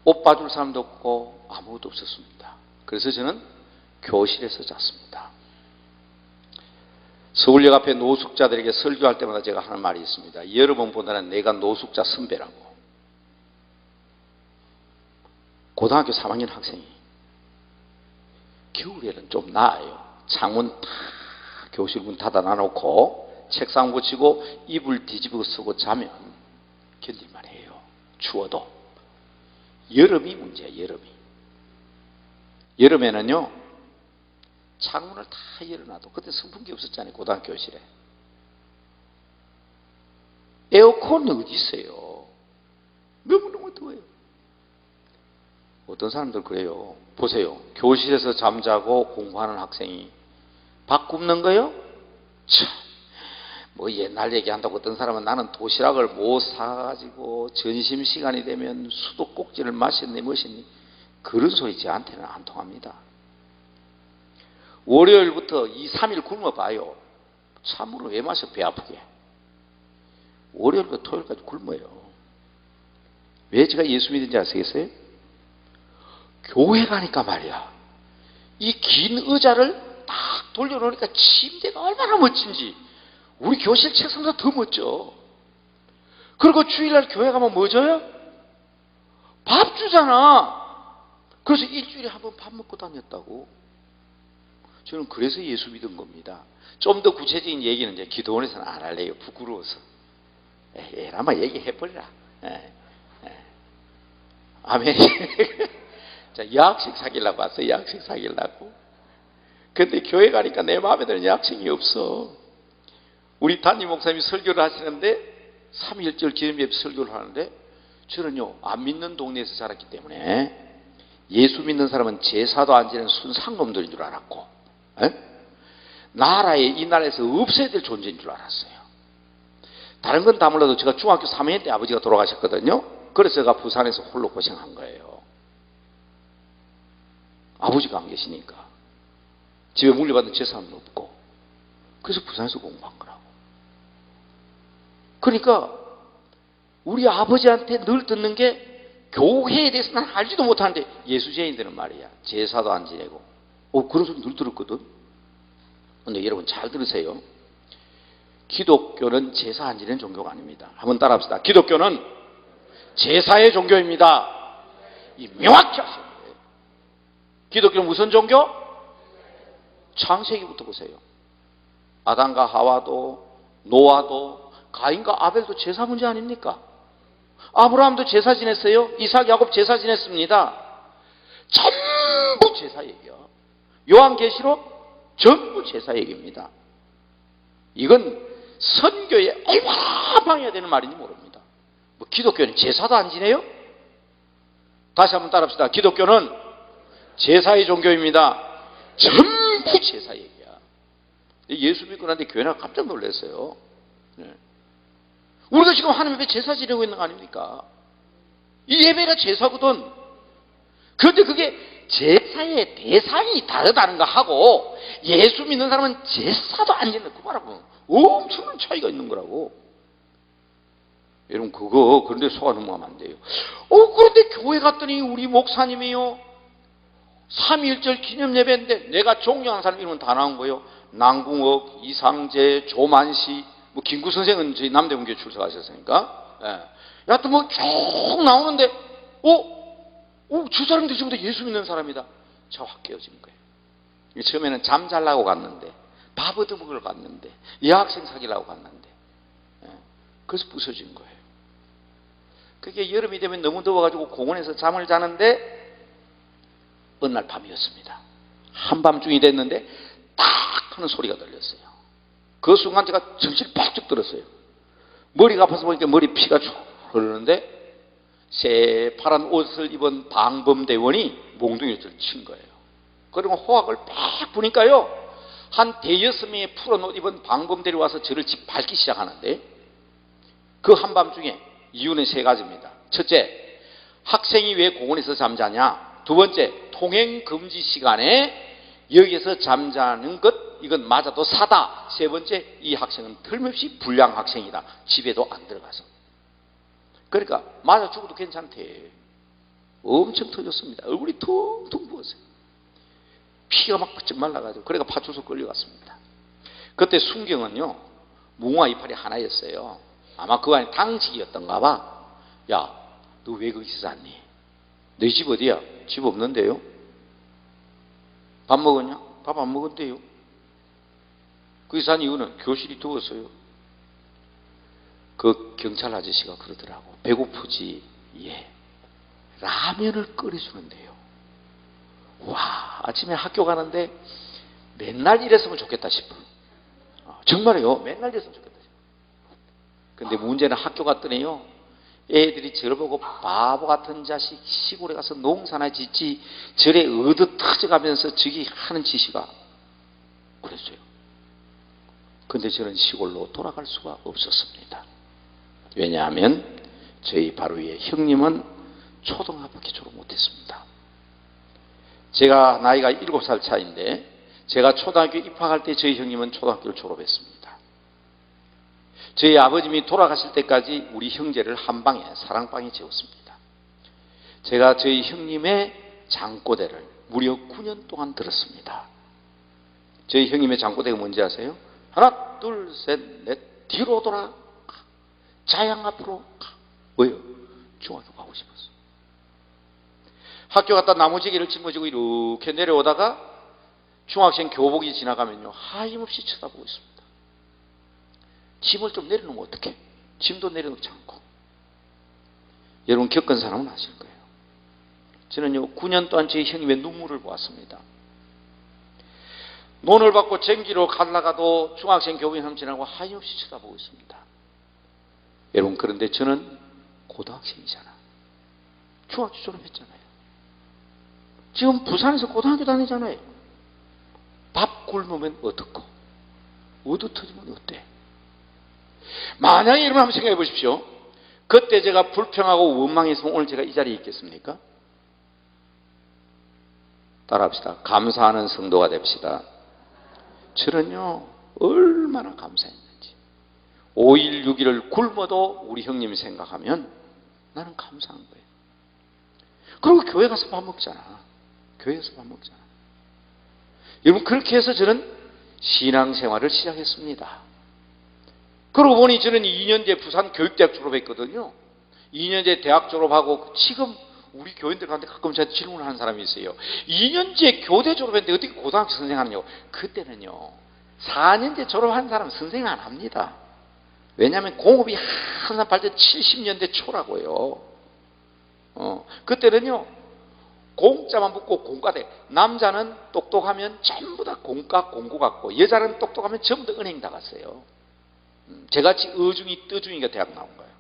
옷 봐줄 사람도 없고 아무것도 없었습니다. 그래서 저는 교실에서 잤습니다. 서울역 앞에 노숙자들에게 설교할 때마다 제가 하는 말이 있습니다. 여러분보다는 내가 노숙자 선배라고. 고등학교 3학년 학생이 겨울에는 좀 나아요. 창문 다 교실 문 닫아 놔놓고 책상 붙이고 이불 뒤집어 쓰고 자면 견딜만 해요. 추워도. 여름이 문제야. 여름에는요, 창문을 다 열어놔도, 그때 선풍기 없었잖아요. 고등학교 교실에. 에어컨이 어디 있어요? 너무너무 더워요. 어떤 사람들 그래요. 보세요. 교실에서 잠자고 공부하는 학생이 밥 굽는 거요? 참, 뭐 옛날 얘기한다고 어떤 사람은 나는 도시락을 못 사가지고 점심시간이 되면 수도꼭지를 마셨니 뭐셨니, 그런 소리 저한테는 안 통합니다. 월요일부터 2, 3일 굶어봐요. 참으로 왜 마셔, 배 아프게. 월요일부터 토요일까지 굶어요. 왜 제가 예수 믿는지 아시겠어요? 교회 가니까 말이야, 이 긴 의자를 딱 돌려놓으니까 침대가 얼마나 멋진지, 우리 교실 책상보다 더 멋져. 그리고 주일날 교회 가면 뭐 줘요? 밥 주잖아. 그래서 일주일에 한 번 밥 먹고 다녔다고. 저는 그래서 예수 믿은 겁니다. 좀 더 구체적인 얘기는 이제 기도원에서는 안 할래요. 부끄러워서. 아마 얘기해버리라. 아멘. 자, 여학생 사귀려고 왔어요. 여학생 사귀려고. 근데 교회 가니까 내 마음에 드는 여학생이 없어. 우리 담임 목사님이 설교를 하시는데 3.1절 기념예배 설교를 하는데, 저는요 안 믿는 동네에서 자랐기 때문에 예수 믿는 사람은 제사도 안 지내는 순상놈들인 줄 알았고, 나라에 이 나라에서 없어야 될 존재인 줄 알았어요. 다른 건 다 몰라도 제가 중학교 3학년 때 아버지가 돌아가셨거든요. 그래서 제가 부산에서 홀로 고생한 거예요. 아버지가 안 계시니까 집에 물려받은 재산도 없고, 그래서 부산에서 공부한 거라고. 그러니까 우리 아버지한테 늘 듣는 게, 교회에 대해서 난 알지도 못하는데 예수제인들은 말이야 제사도 안 지내고, 그런 소리 늘 들었거든. 근데 여러분 잘 들으세요. 기독교는 제사 안 지내는 종교가 아닙니다. 한번 따라합시다. 기독교는 제사의 종교입니다. 이 명확히 하셔야 돼요. 기독교는 무슨 종교? 창세기부터 보세요. 아담과 하와도, 노아도, 가인과 아벨도 제사 문제 아닙니까? 아브라함도 제사 지냈어요. 이삭, 야곱 제사 지냈습니다. 전부 제사 얘기야. 요한계시록 전부 제사 얘기입니다. 이건 선교에 얼마나 방해되는 말인지 모릅니다. 뭐 기독교는 제사도 안 지내요? 다시 한번 따라합시다. 기독교는 제사의 종교입니다. 전부 제사 얘기야. 예수 믿고 나는데 교회 나가 깜짝 놀랐어요. 네. 우리가 지금 하나님 앞에 제사 지내고 있는 거 아닙니까? 이 예배가 제사거든. 그런데 그게 제사의 대상이 다르다는 거 하고, 예수 믿는 사람은 제사도 안 지내는, 그 말하고 엄청난 차이가 있는 거라고. 여러분 그런데 속아 넘어가면 안 돼요. 그런데 교회 갔더니 우리 목사님이요 3.1절 기념예배인데 내가 존경하는 사람 이름은 다 나온 거예요. 남궁옥, 이상재, 조만시, 뭐 김구 선생은 저희 남대문교회 출석하셨으니까, 여하튼 뭐 쭉 나오는데, 저 사람들이 전부 다 예수 믿는 사람이다. 저 확 깨어진 거예요. 처음에는 잠 잘라고 갔는데, 밥 얻어먹으러 갔는데, 여학생 사귀려고 갔는데, 그래서 부서진 거예요. 그게 여름이 되면 너무 더워가지고 공원에서 잠을 자는데, 어느 날 밤이었습니다. 한밤중이 됐는데 딱 하는 소리가 들렸어요. 그 순간 제가 정신이 팍 들었어요. 머리가 아파서 보니까 머리 피가 쭉 흐르는데, 새파란 옷을 입은 방범대원이 몽둥이를 친 거예요. 그리고 호학을 팍 부니까요, 한 대여섯 명의 푸른 옷 입은 방범대원이 와서 저를 밟기 시작하는데, 그 한밤중에 이유는 세 가지입니다. 첫째, 학생이 왜 공원에서 잠자냐. 두 번째, 통행 금지 시간에 여기에서 잠자는 것, 이건 맞아도 사다. 세 번째, 이 학생은 틀림없이 불량 학생이다. 집에도 안 들어가서. 그러니까 맞아 죽어도 괜찮대. 엄청 터졌습니다. 얼굴이 퉁퉁 부었어요. 피가 막 부쩍 말라가지고. 그러니까 파출소 끌려갔습니다. 그때 순경은요 무궁화 이파리 하나였어요. 아마 그 안에 당직이었던가 봐. 야, 너 왜 거기서 잤니? 너희 집 어디야? 집 없는데요? 밥 먹었냐? 밥 안 먹었대요. 거기서 산 이유는 교실이 더웠어요. 그 경찰 아저씨가 그러더라고. 배고프지? 예. 라면을 끓여주는데요. 와, 아침에 학교 가는데 맨날 이랬으면 좋겠다 싶어. 정말요. 맨날 이랬으면 좋겠다 싶어. 근데 문제는 학교 갔더니요, 애들이 저를 보고 바보 같은 자식, 시골에 가서 농사나 짓지, 절에 얻어 터져가면서 저기 하는 짓이가, 그래, 그랬어요. 근데 저는 시골로 돌아갈 수가 없었습니다. 왜냐하면 저희 바로 위에 형님은 초등학교밖에 졸업 못했습니다. 제가 나이가 7살 차이인데 제가 초등학교 입학할 때 저희 형님은 초등학교를 졸업했습니다. 저희 아버님이 돌아가실 때까지 우리 형제를 한 방에 사랑방에 재웠습니다. 제가 저희 형님의 장꼬대를 무려 9년 동안 들었습니다. 저희 형님의 장꼬대가 뭔지 아세요? 하나 둘 셋 넷 뒤로 돌아 자양 앞으로 가. 왜요? 중학교 가고 싶었어. 학교 갔다 나무지기를 짊어지고 이렇게 내려오다가 중학생 교복이 지나가면요 하염없이 쳐다보고 있습니다. 짐을 좀 내려놓으면 어떡해? 짐도 내려놓지 않고. 여러분 겪은 사람은 아실 거예요. 저는요 9년 동안 저희 형님의 눈물을 보았습니다. 논을 받고 쟁기로 가다가도 중학생 교복이 지나고 하염없이 쳐다보고 있습니다. 여러분 그런데 저는 고등학생이잖아. 중학교 졸업했잖아요. 지금 부산에서 고등학교 다니잖아요. 밥 굶으면 어떻고 어두 터지면 어때? 만약에 여러분 한번 생각해 보십시오. 그때 제가 불평하고 원망했으면 오늘 제가 이 자리에 있겠습니까? 따라합시다. 감사하는 성도가 됩시다. 저는요 얼마나 감사했는지 5일 6일을 굶어도 우리 형님이 생각하면 나는 감사한 거예요. 그리고 교회 가서 밥 먹잖아. 교회에서 밥 먹잖아. 여러분 그렇게 해서 저는 신앙생활을 시작했습니다. 그러고 보니 저는 2년제 부산 교육대학 졸업했거든요. 2년제 대학 졸업하고 지금 우리 교인들 가운데 가끔 저한테 질문을 하는 사람이 있어요. 2년제 교대 졸업했는데 어떻게 고등학교 선생 하느냐고. 그때는요 4년제 졸업한 사람은 선생 안 합니다. 왜냐하면 공업이 항상 발전 70년대 초라고요. 그때는요 공짜만 붙고 공과대. 남자는 똑똑하면 전부 다 공과 공고 같고 여자는 똑똑하면 전부 다 은행 다 갔어요. 저같이 어중이 떠중이가 대학 나온 거예요.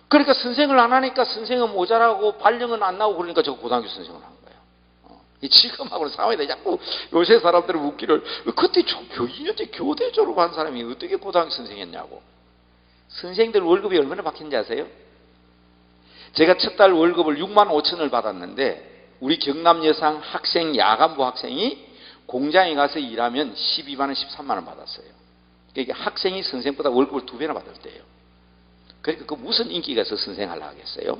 그러니까 선생을 안 하니까 선생은 모자라고 발령은 안 나오고 그러니까 저 고등학교 선생을 한 거예요. 지금하고는 상황이 자꾸 요새 사람들은 웃기를 그때 2년째 교대 졸업한 사람이 어떻게 고등학교 선생했냐고. 선생들 월급이 얼마나 받겠는지 아세요? 제가 첫 달 월급을 6만 5천을 받았는데 우리 경남 여상 학생 야간부 학생이 공장에 가서 일하면 12만 원 13만 원 받았어요. 그러니까 학생이 선생보다 월급을 2배나 받을 때예요. 그러니까 그 무슨 인기가 있어 선생 하려고 하겠어요?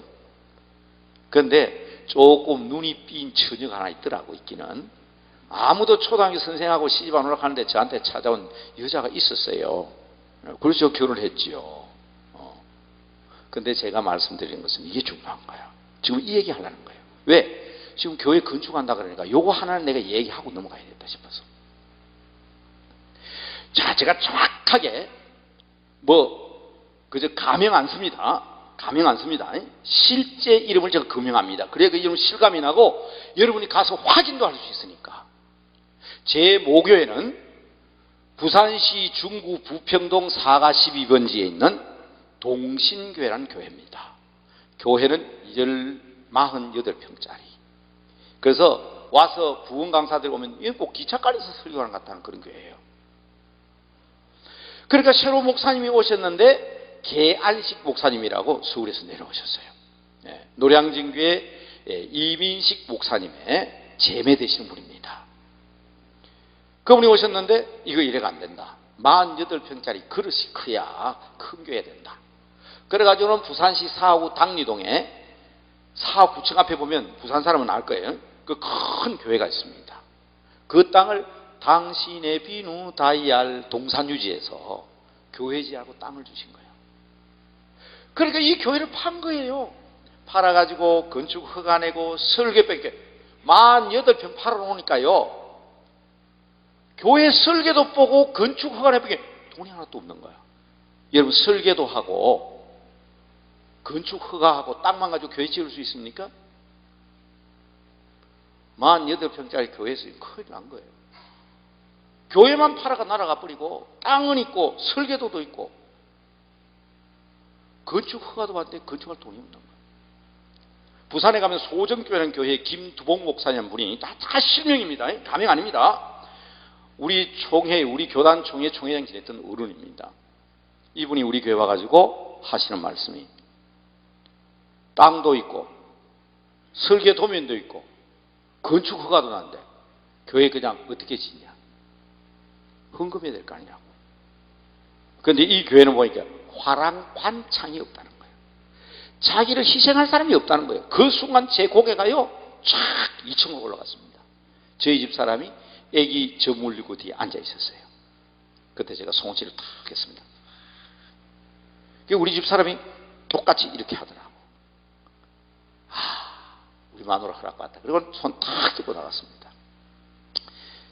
그런데 조금 눈이 삔인 처녀가 하나 있더라고. 있기는 아무도 초등학교 선생하고 시집 안 오락하는데 저한테 찾아온 여자가 있었어요. 그래서 결혼을 했지요. 근데 제가 말씀드리는 것은 이게 중요한 거야. 지금 이 얘기 하려는 거예요. 왜? 지금 교회 건축한다 그러니까 요거 하나는 내가 얘기하고 넘어가야겠다 싶어서. 자, 제가 정확하게 그저 가명 안 씁니다. 가명 안 씁니다. 실제 이름을 제가 금명합니다. 그래야 그 이름 실감이 나고 여러분이 가서 확인도 할 수 있으니까. 제 모교에는 부산시 중구 부평동 4가 12번지에 있는 동신교회라는 교회입니다. 교회는 48평짜리. 그래서 와서 부흥 강사들 오면 꼭 기차까지서 설교하는 것 같다는 그런 교회예요. 그러니까 새로 목사님이 오셨는데 개안식 목사님이라고 서울에서 내려오셨어요. 노량진교회 이민식 목사님의 제매 되시는 분입니다. 그분이 오셨는데 이거 이래가 안 된다. 48평짜리 그릇이 커야 큰 교회 된다. 그래가지고는 부산시 사하구 당리동에 사하구 구청 앞에 보면 부산 사람은 알 거예요. 그 큰 교회가 있습니다. 그 땅을 당신의 비누 다이알 동산유지에서 교회지하고 땅을 주신 거예요. 그러니까 이 교회를 판 거예요. 팔아가지고 건축 허가 내고 설계 뺏겨 48평 팔아놓으니까요. 교회 설계도 보고 건축 허가 내뺏겨 돈이 하나도 없는 거야. 여러분 설계도 하고 건축 허가하고 땅만 가지고 교회 지을 수 있습니까? 48평짜리 교회에서 큰일 난 거예요. 교회만 팔아가 날아가 버리고 땅은 있고 설계도도 있고 건축 허가도 받는데 건축할 돈이 없는 거예요. 부산에 가면 소정교회라는 교회 김두봉 목사님 분이 다 실명입니다. 가명 아닙니다. 우리 총회, 우리 교단 총회 총회장 지냈던 어른입니다. 이분이 우리 교회 와가지고 하시는 말씀이 땅도 있고 설계 도면도 있고 건축 허가도 나는데 교회 그냥 어떻게 짓냐? 헌금해야 될 거 아니냐고. 그런데 이 교회는 보니까 화랑관창이 없다는 거예요. 자기를 희생할 사람이 없다는 거예요. 그 순간 제 고개가요 쫙 2층으로 올라갔습니다. 저희 집 사람이 애기 저 물리고 뒤에 앉아 있었어요. 그때 제가 송치를 탁 했습니다. 우리 집 사람이 똑같이 이렇게 하더라고. 우리 마누라 허락받았다. 그리고 손 탁 들고 나갔습니다.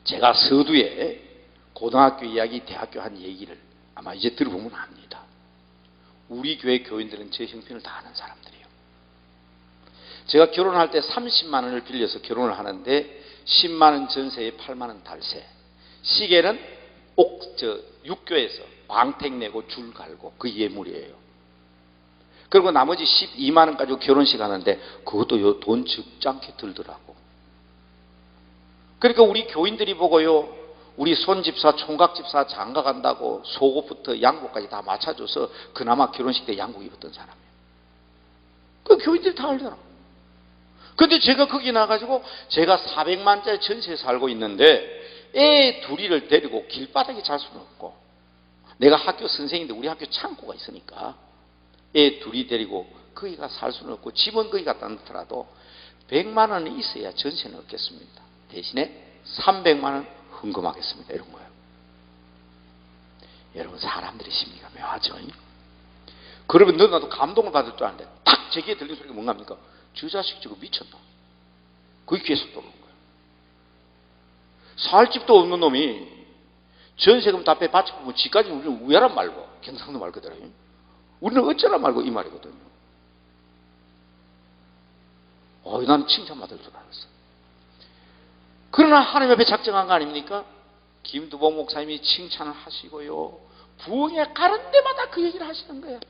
제가 서두에 고등학교 이야기, 대학교 한 얘기를 아마 이제 들어보면 압니다. 우리 교회 교인들은 제 형편을 다 아는 사람들이에요. 제가 결혼할 때 30만 원을 빌려서 결혼을 하는데 10만 원 전세에 8만 원 달세. 시계는 육교에서 광택 내고 줄 갈고 그 예물이에요. 그리고 나머지 12만 원 가지고 결혼식 하는데 그것도 돈 적지 않게 들더라고. 그러니까 우리 교인들이 보고요, 우리 손집사, 총각집사 장가 간다고 속옷부터 양복까지 다 맞춰줘서 그나마 결혼식 때 양복 입었던 사람이에요. 그 교인들이 다 알잖아. 근데 제가 거기 나가지고 제가 400만짜리 전세에 살고 있는데 애 둘이를 데리고 길바닥에 잘 수는 없고, 내가 학교 선생인데 우리 학교 창고가 있으니까 애 둘이 데리고 거기가 살 수는 없고, 집은 거기 갖다 놓더라도 100만 원은 있어야 전세는 얻겠습니다. 대신에 300만 원 헌금하겠습니다. 이런 거예요. 여러분, 사람들의 심리가 묘하죠. 그러면 너나도 감동을 받을 줄 아는데 딱 제기에 들린 소리가 뭔가 합니까? 저 자식 저거 미쳤나? 그게 귀에서 떠오르는 거예요. 살 집도 없는 놈이 전세금 다 빼바치고 집까지 우리는 우야란 말고, 경상도 말 그대로 우리는 어쩌라 말고 이 말이거든요. 난 칭찬받을 줄 알았어. 그러나 하나님 앞에 작정한 거 아닙니까? 김두봉 목사님이 칭찬을 하시고요, 부흥회 가는 데마다 그 얘기를 하시는 거예요.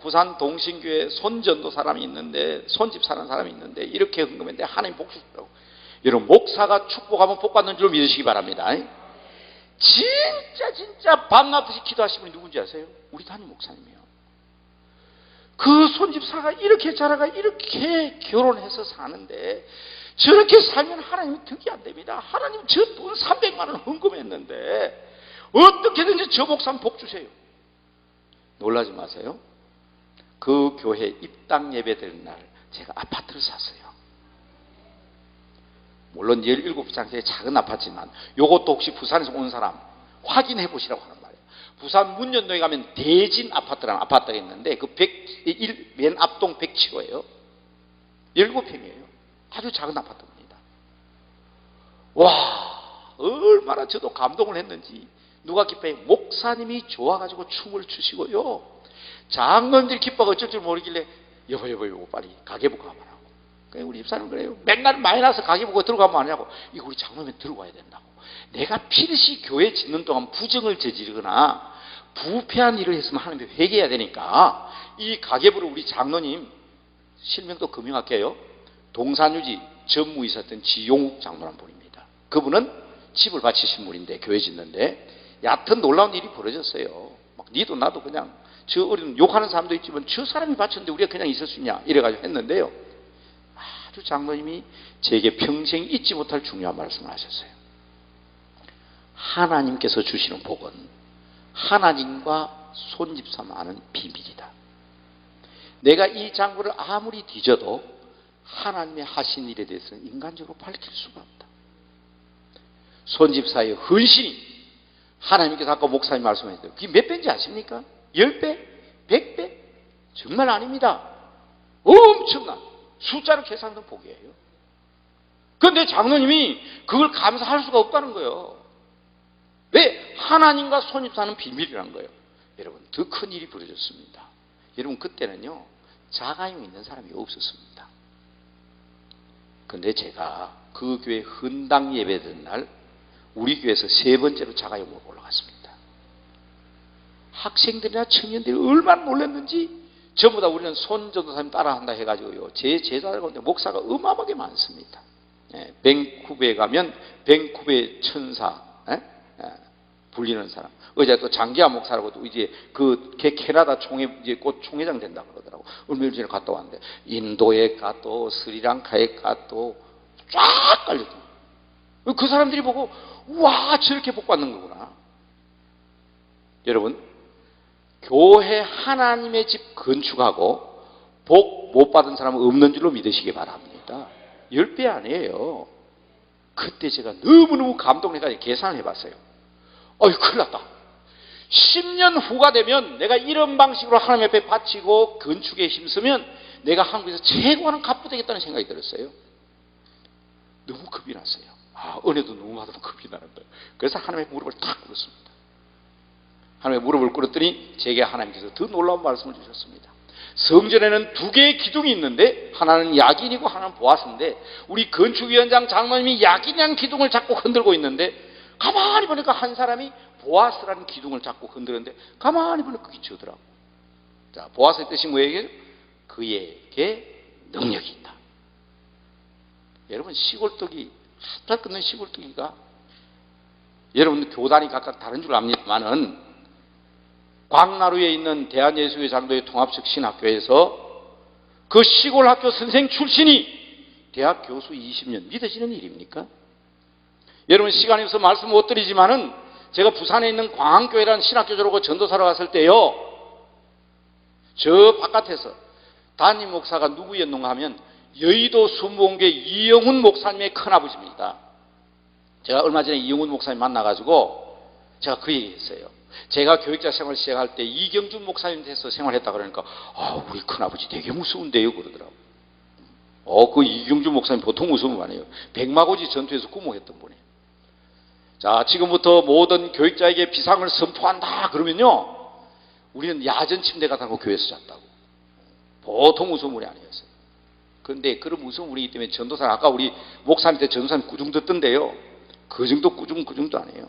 부산 동신교회 손전도 사람이 있는데, 손집 사는 사람이 있는데 이렇게 헌금했는데 하나님 복 주시더라고. 여러분, 목사가 축복하면 복 받는 줄 믿으시기 바랍니다. 진짜 밤낮없이 기도하신 분이 누군지 아세요? 우리 담임 목사님이에요. 그 손집사가 이렇게 자라가 이렇게 결혼해서 사는데 저렇게 살면 하나님이 득이 안 됩니다. 하나님 저 돈 300만 원 헌금했는데 어떻게든지 저 목사님 복 주세요. 놀라지 마세요. 그 교회 입당 예배 되는 날 제가 아파트를 샀어요. 물론 17장짜리 작은 아파트지만 이것도 혹시 부산에서 온 사람 확인해 보시라고 하는 말이에요. 부산 문현동에 가면 대진 아파트라는 아파트가 있는데 그 맨 앞동 107호예요. 7평이에요. 아주 작은 아파트입니다. 와, 얼마나 저도 감동을 했는지. 누가 기뻐해? 목사님이 좋아가지고 춤을 추시고요, 장로님들이 기뻐가 어쩔 줄 모르길래 여보 빨리 가계부 가보라고. 그러니까 우리 집사람은 그래요. 맨날 마이너스 가계부가 들어가면 안 하냐고. 이거 우리 장로님 들어가야 된다고. 내가 필시 교회 짓는 동안 부정을 저지르거나 부패한 일을 했으면 하나님께 회개해야 되니까 이 가계부를 우리 장로님, 실명도 금명할게요, 동산유지 전무이사였던 지용욱 장로란 분입니다. 그분은 집을 바치신 분인데 교회 짓는데 얕은 놀라운 일이 벌어졌어요. 막 니도 나도 그냥 저 어린 욕하는 사람도 있지만 저 사람이 바쳤는데 우리가 그냥 있을 수 있냐 이래가지고 했는데요, 아주 장로님이 제게 평생 잊지 못할 중요한 말씀을 하셨어요. 하나님께서 주시는 복은 하나님과 손집사만 아는 비밀이다. 내가 이 장부를 아무리 뒤져도 하나님의 하신 일에 대해서는 인간적으로 밝힐 수가 없다. 손집사의 헌신이 하나님께서 아까 목사님 말씀하셨죠. 그게 몇 배인지 아십니까? 10배? 100배? 정말 아닙니다. 엄청난 숫자로 계산된 복이에요. 그런데 장로님이 그걸 감사할 수가 없다는 거예요. 왜? 하나님과 손집사는 비밀이라는 거예요. 여러분, 더 큰 일이 벌어졌습니다. 여러분, 그때는요 자가용 있는 사람이 없었습니다. 그런데 제가 그 교회 헌당 예배된 날 우리 교회에서 3번째로 자가용으로 올라갔습니다. 학생들이나 청년들이 얼마나 놀랐는지 전부 다 우리는 손전도사님 따라한다 해가지고요, 제 제자들 가운데 목사가 어마어마하게 많습니다. 밴쿠버에 가면 밴쿠버의 천사 불리는 사람. 어제 또 장기하 목사라고 또 이제 그 캐나다 총회 이제 곧 총회장 된다 그러더라고. 얼마 전에 갔다 왔는데 인도에 가도 스리랑카에 가도 쫙 깔렸더라고. 그 사람들이 보고 와 저렇게 복 받는 거구나. 여러분 교회 하나님의 집 건축하고 복 못 받은 사람은 없는 줄로 믿으시기 바랍니다. 10배 아니에요. 그때 제가 너무너무 감동해가지고 계산을 해봤어요. 큰일 났다. 10년 후가 되면 내가 이런 방식으로 하나님 앞에 바치고 건축에 힘쓰면 내가 한국에서 최고하는 갑부 되겠다는 생각이 들었어요. 너무 겁이 났어요. 은혜도 너무 받으면 겁이 나는 거예요. 그래서 하나님의 무릎을 탁 꿇었습니다. 하나님의 무릎을 꿇었더니 제게 하나님께서 더 놀라운 말씀을 주셨습니다. 성전에는 두 개의 기둥이 있는데 하나는 야긴이고 하나는 보아스인데 우리 건축위원장 장로님이 야긴이라는 기둥을 잡고 흔들고 있는데 가만히 보니까 한 사람이 보아스라는 기둥을 잡고 흔들었는데 가만히 보니까 그게 저더라고. 자, 보아스의 뜻이 뭐예요? 그에게 능력이 있다. 여러분 시골뜨기 한달 끊는 시골뜨기가 여러분 교단이 각각 다른 줄 압니다만은 광나루에 있는 대한예수교 장로의 통합식 신학교에서 그 시골 학교 선생 출신이 대학 교수 20년 믿어지는 일입니까? 여러분 시간이 없어서 말씀 못 드리지만은 제가 부산에 있는 광항교회라는 신학교 졸업하고 전도사로 갔을 때요 저 바깥에서 담임 목사가 누구였는가 하면 여의도 순복음교회 이영훈 목사님의 큰아버지입니다. 제가 얼마 전에 이영훈 목사님 만나가지고 제가 그 얘기했어요. 제가 교육자 생활 시작할 때 이경준 목사님께서 생활했다 그러니까 우리 큰아버지 되게 무서운데요 그러더라고. 그 이경준 목사님 보통 무서운 거 아니에요. 백마고지 전투에서 구모했던 분이에요. 자, 지금부터 모든 교육자에게 비상을 선포한다 그러면요 우리는 야전 침대 같다고 교회에서 잤다고. 보통 무서운 분이 아니었어요. 그런데 그런 무서운 분이기 때문에 전도사 아까 우리 목사님 때 전도사님 꾸중 듣던데요 그 정도 꾸중 그 정도 아니에요.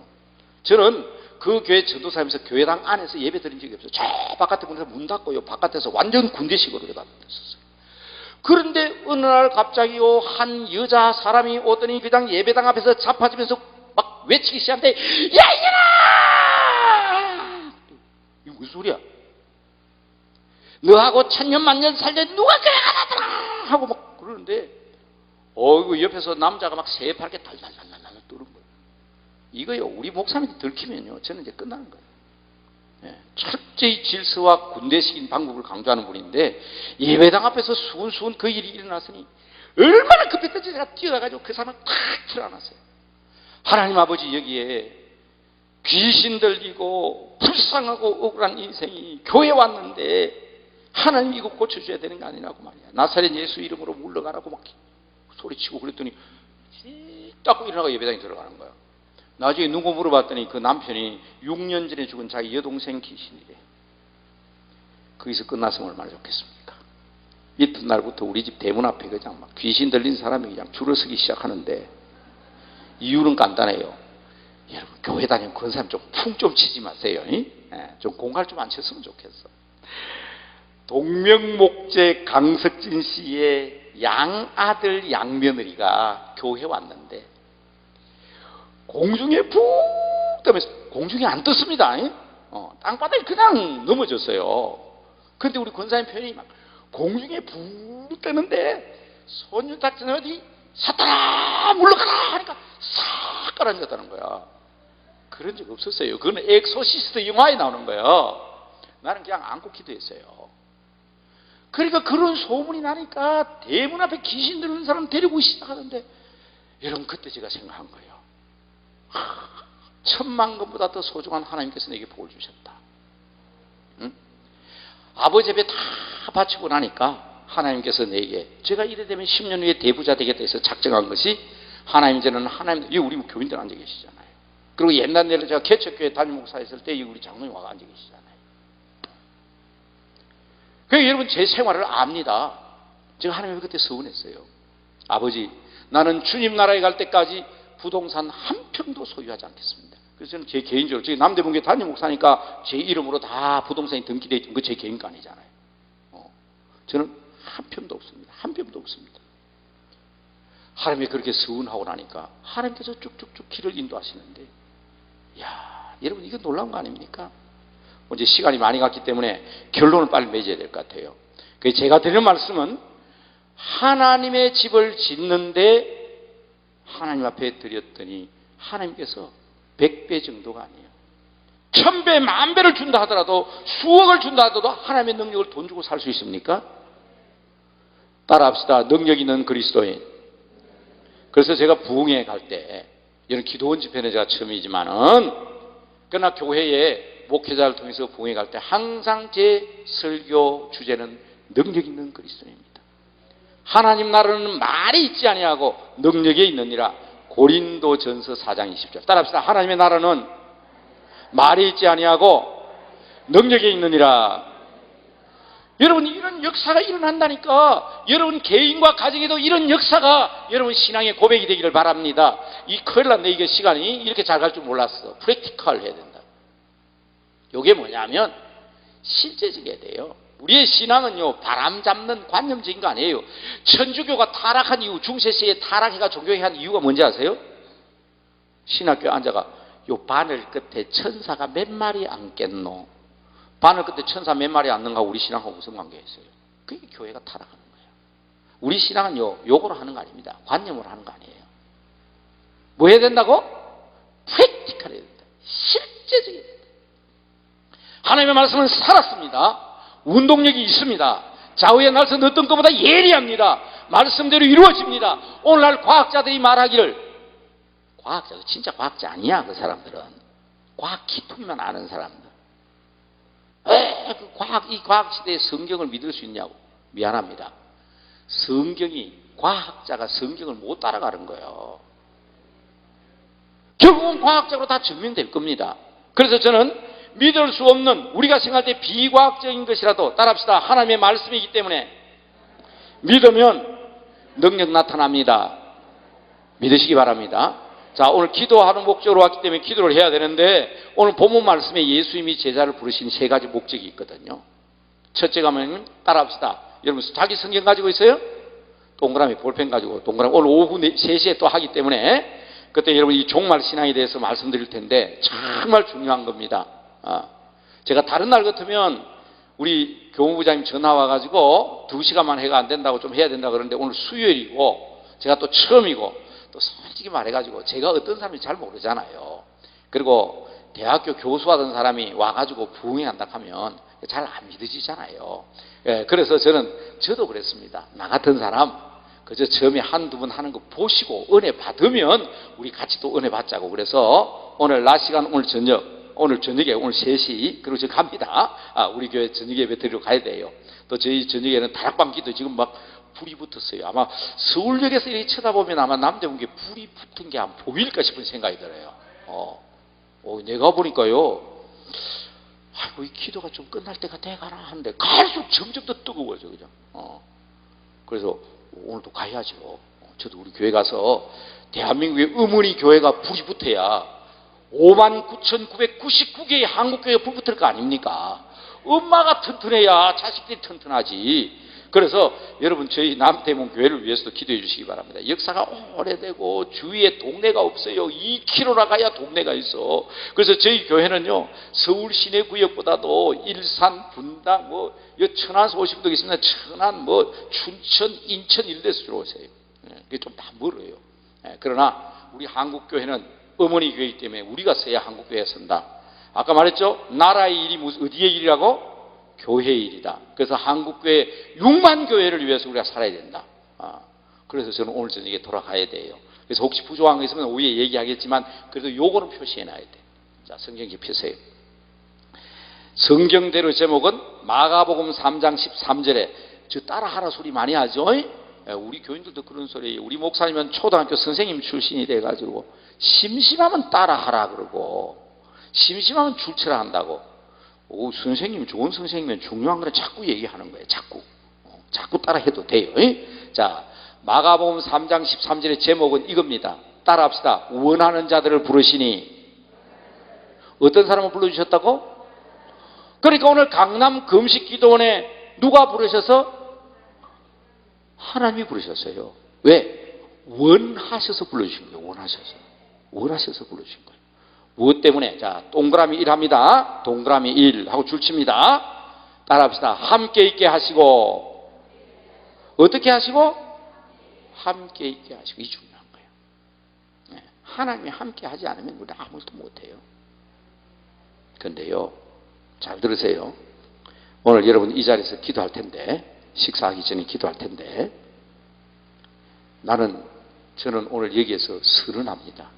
저는 그 교회 전도사님에서 교회당 안에서 예배 드린 적이 없어요. 저 바깥에 보내서 문 닫고요 바깥에서 완전 군대식으로 예배 드렸었어요. 그런데 어느 날 갑자기요 한 여자 사람이 오더니 그냥 예배당 앞에서 자빠지면서 막 외치기 시작하는데 야 이년아 이거 무슨 소리야? 너하고 천년만년 살려 누가 그래 가라더라 하고 막 그러는데 이거 옆에서 남자가 막 새파랗게 달달달달 떠는 거예요. 이거요 우리 목사님이 들키면요 저는 이제 끝나는 거예요. 철저히 질서와 군대식인 방법을 강조하는 분인데 예배당 앞에서 수근수근 그 일이 일어났으니 얼마나 급했던지 제가 뛰어나가지고 그 사람을 탁 틀어놨어요. 하나님 아버지 여기에 귀신 들리고 불쌍하고 억울한 인생이 교회 왔는데 하나님 이거 고쳐줘야 되는 거 아니냐고 말이야. 나사렛 예수 이름으로 물러가라고 막 소리치고 그랬더니 딱 일어나고 예배당에 들어가는 거야. 나중에 누구 물어봤더니 그 남편이 6년 전에 죽은 자기 여동생 귀신이래. 거기서 끝났으면 얼마나 좋겠습니까? 이튿날부터 우리 집 대문 앞에 그냥 막 귀신 들린 사람이 그냥 줄을 서기 시작하는데 이유는 간단해요. 여러분 교회 다니면 그런 사람 좀 풍 좀 치지 마세요. 좀 공갈 좀 안 쳤으면 좋겠어. 동명목재 강석진 씨의 양아들 양며느리가 교회 왔는데 공중에 푹 뜨면서 공중에 안 떴습니다. 땅바닥에 그냥 넘어졌어요. 그런데 우리 권사님 표현이 막 공중에 푹 뜨는데 손유탁전 어디 사탄아 물러가라 하니까 싹 깔아앉았다는 거야. 그런 적 없었어요. 그건 엑소시스트 영화에 나오는 거예요. 나는 그냥 안고 기도했어요. 그러니까 그런 소문이 나니까 대문 앞에 귀신 들은 사람 데리고 시작하는데 여러분 그때 제가 생각한 거예요. 10,000,000건보다 더 소중한 하나님께서 내게 복을 주셨다. 응? 아버지 앞에 다 바치고 나니까 하나님께서 내게 제가 이래 되면 10년 후에 대부자 되겠다 해서 작정한 것이 하나님 저는 하나님 여기 우리 교인들 앉아 계시잖아요. 그리고 옛날에 제가 개척교회 담임 목사 했을 때 우리 장로님 와가 앉아 계시잖아요. 그러니까 여러분 제 생활을 압니다. 제가 하나님께 그때 서운했어요. 아버지 나는 주님 나라에 갈 때까지 부동산 한 평도 소유하지 않겠습니다. 그래서 저는 제 개인적으로 저희 남대문교회 담임 목사니까 제 이름으로 다 부동산이 등기되어 있는 거 제 개인 거 아니잖아요. 저는 한 평도 없습니다. 한 평도 없습니다. 하나님이 그렇게 서운하고 나니까 하나님께서 쭉쭉쭉 길을 인도하시는데 야 여러분 이거 놀라운 거 아닙니까? 이제 시간이 많이 갔기 때문에 결론을 빨리 맺어야 될 것 같아요. 그래서 제가 드리는 말씀은 하나님의 집을 짓는데 하나님 앞에 드렸더니 하나님께서 100배 정도가 아니에요. 1000배, 10,000배를 준다 하더라도 수억을 준다 하더라도 하나님의 능력을 돈 주고 살 수 있습니까? 따라합시다. 능력 있는 그리스도인. 그래서 제가 부흥회 갈 때, 이런 기도원 집회는 제가 처음이지만은, 그러나 교회에 목회자를 통해서 부흥회 갈 때 항상 제 설교 주제는 능력 있는 그리스도인입니다. 하나님 나라는 말이 있지 아니하고 능력에 있느니라. 고린도전서 4장 20절. 따라합시다. 하나님의 나라는 말이 있지 아니하고 능력에 있느니라. 여러분 이런 역사가 일어난다니까. 여러분 개인과 가정에도 이런 역사가 여러분 신앙의 고백이 되기를 바랍니다. 이 큰일 났네. 이게 시간이 이렇게 잘 갈 줄 몰랐어. 프랙티컬 해야 된다. 이게 뭐냐면 실제적이어야 돼요. 우리의 신앙은요 바람 잡는 관념적인 거 아니에요. 천주교가 타락한 이유, 중세시대에 타락해가 종교한 이유가 뭔지 아세요? 신학교에 앉아가 요 바늘 끝에 천사가 몇 마리 앉겠노? 바늘 끝에 천사 몇 마리 앉는가 우리 신앙하고 무슨 관계가 있어요? 그게 교회가 타락하는 거예요. 우리 신앙은요 요거로 하는 거 아닙니다. 관념으로 하는 거 아니에요. 뭐 해야 된다고? 프랙티컬 해야 된다. 실제적이어야 된다. 하나님의 말씀은 살았습니다. 운동력이 있습니다. 좌우의 날선 어떤 것보다 예리합니다. 말씀대로 이루어집니다. 오늘날 과학자들이 말하기를, 과학자가 진짜 과학자 아니야. 그 사람들은 과학 기통만 아는 사람들. 이 과학 시대에 성경을 믿을 수 있냐고. 미안합니다. 성경이, 과학자가 성경을 못 따라가는 거예요. 결국은 과학적으로 다 증명될 겁니다. 그래서 저는 믿을 수 없는, 우리가 생각할 때 비과학적인 것이라도 따라합시다. 하나님의 말씀이기 때문에 믿으면 능력 나타납니다. 믿으시기 바랍니다. 자, 오늘 기도하는 목적으로 왔기 때문에 기도를 해야 되는데, 오늘 본문 말씀에 예수님이 제자를 부르신 세 가지 목적이 있거든요. 첫째가 뭐냐면 따라합시다. 여러분 자기 성경 가지고 있어요? 동그라미 볼펜 가지고 동그라미. 오늘 오후 3시에 또 하기 때문에 그때 여러분 이 종말 신앙에 대해서 말씀드릴 텐데 정말 중요한 겁니다. 제가 다른 날 같으면 우리 교무부장님 전화 와가지고 2시간만 해가 안 된다고 좀 해야 된다 그러는데 오늘 수요일이고 제가 또 처음이고 또 솔직히 말해가지고 제가 어떤 사람인지 잘 모르잖아요. 그리고 대학교 교수하던 사람이 와가지고 부흥한다 하면 잘 안 믿어지잖아요. 그래서 저도 그랬습니다. 나 같은 사람 그저 처음에 한두 번 하는 거 보시고 은혜 받으면 우리 같이 또 은혜 받자고. 그래서 오늘 낮 시간 오늘 저녁에 오늘 3시 그리고 저 갑니다. 우리 교회 저녁 예배 드리러 가야 돼요. 또 저희 저녁에는 다락방기도 지금 막 불이 붙었어요. 아마 서울역에서 이렇게 쳐다보면 아마 남대문에 불이 붙은 게 안 보일까 싶은 생각이 들어요. 내가 보니까요. 아이고 이 기도가 좀 끝날 때가 돼가나 하는데 갈수록 점점 더 뜨거워져 그죠. 그래서 오늘도 가야죠. 저도 우리 교회 가서 대한민국의 어머니 교회가 불이 붙어야 59,999개의 한국교회가 불 붙을 거 아닙니까? 엄마가 튼튼해야 자식들이 튼튼하지. 그래서 여러분 저희 남대문 교회를 위해서도 기도해 주시기 바랍니다. 역사가 오래되고 주위에 동네가 없어요. 2km나 가야 동네가 있어. 그래서 저희 교회는요 서울 시내 구역보다도 일산, 분당, 천안에서 오신 분도 있습니다. 천안, 춘천, 인천 이런 데서 주로 오세요. 그게 좀 다 멀어요. 그러나 우리 한국교회는 어머니 교회이기 때문에 우리가 서야 한국교회에 선다. 아까 말했죠? 나라의 일이 어디의 일이라고? 교회의 일이다. 그래서 한국교회 6만 교회를 위해서 우리가 살아야 된다. 그래서 저는 오늘 저녁에 돌아가야 돼요. 그래서 혹시 부족한 거 있으면 오후에 얘기하겠지만 그래도 요거는 표시해놔야 돼. 자, 성경 펴세요. 성경대로 제목은 마가복음 3장 13절에 저 따라하라 소리 많이 하죠. 우리 교인들도 그런 소리예요. 우리 목사님은 초등학교 선생님 출신이 돼가지고 심심하면 따라하라 그러고 심심하면 출처라 한다고. 선생님 좋은 선생님은 중요한 건 자꾸 얘기하는 거예요. 자꾸 따라해도 돼요. 자, 마가복음 3장 13절의 제목은 이겁니다. 따라합시다. 원하는 자들을 부르시니. 어떤 사람을 불러주셨다고? 그러니까 오늘 강남 금식기도원에 누가 부르셔서? 하나님이 부르셨어요. 왜? 원하셔서 불러주신 거예요. 원하셔서 불러주신 거예요. 무엇 때문에? 자, 동그라미 1 합니다. 동그라미 1 하고 줄칩니다. 따라합시다. 함께 있게 하시고, 어떻게 하시고? 함께 있게 하시고. 이 중요한 거예요. 네. 하나님이 함께 하지 않으면 우리 아무것도 못해요. 그런데요, 잘 들으세요. 오늘 여러분 이 자리에서 기도할 텐데, 식사하기 전에 기도할 텐데, 저는 오늘 여기에서 선언합니다.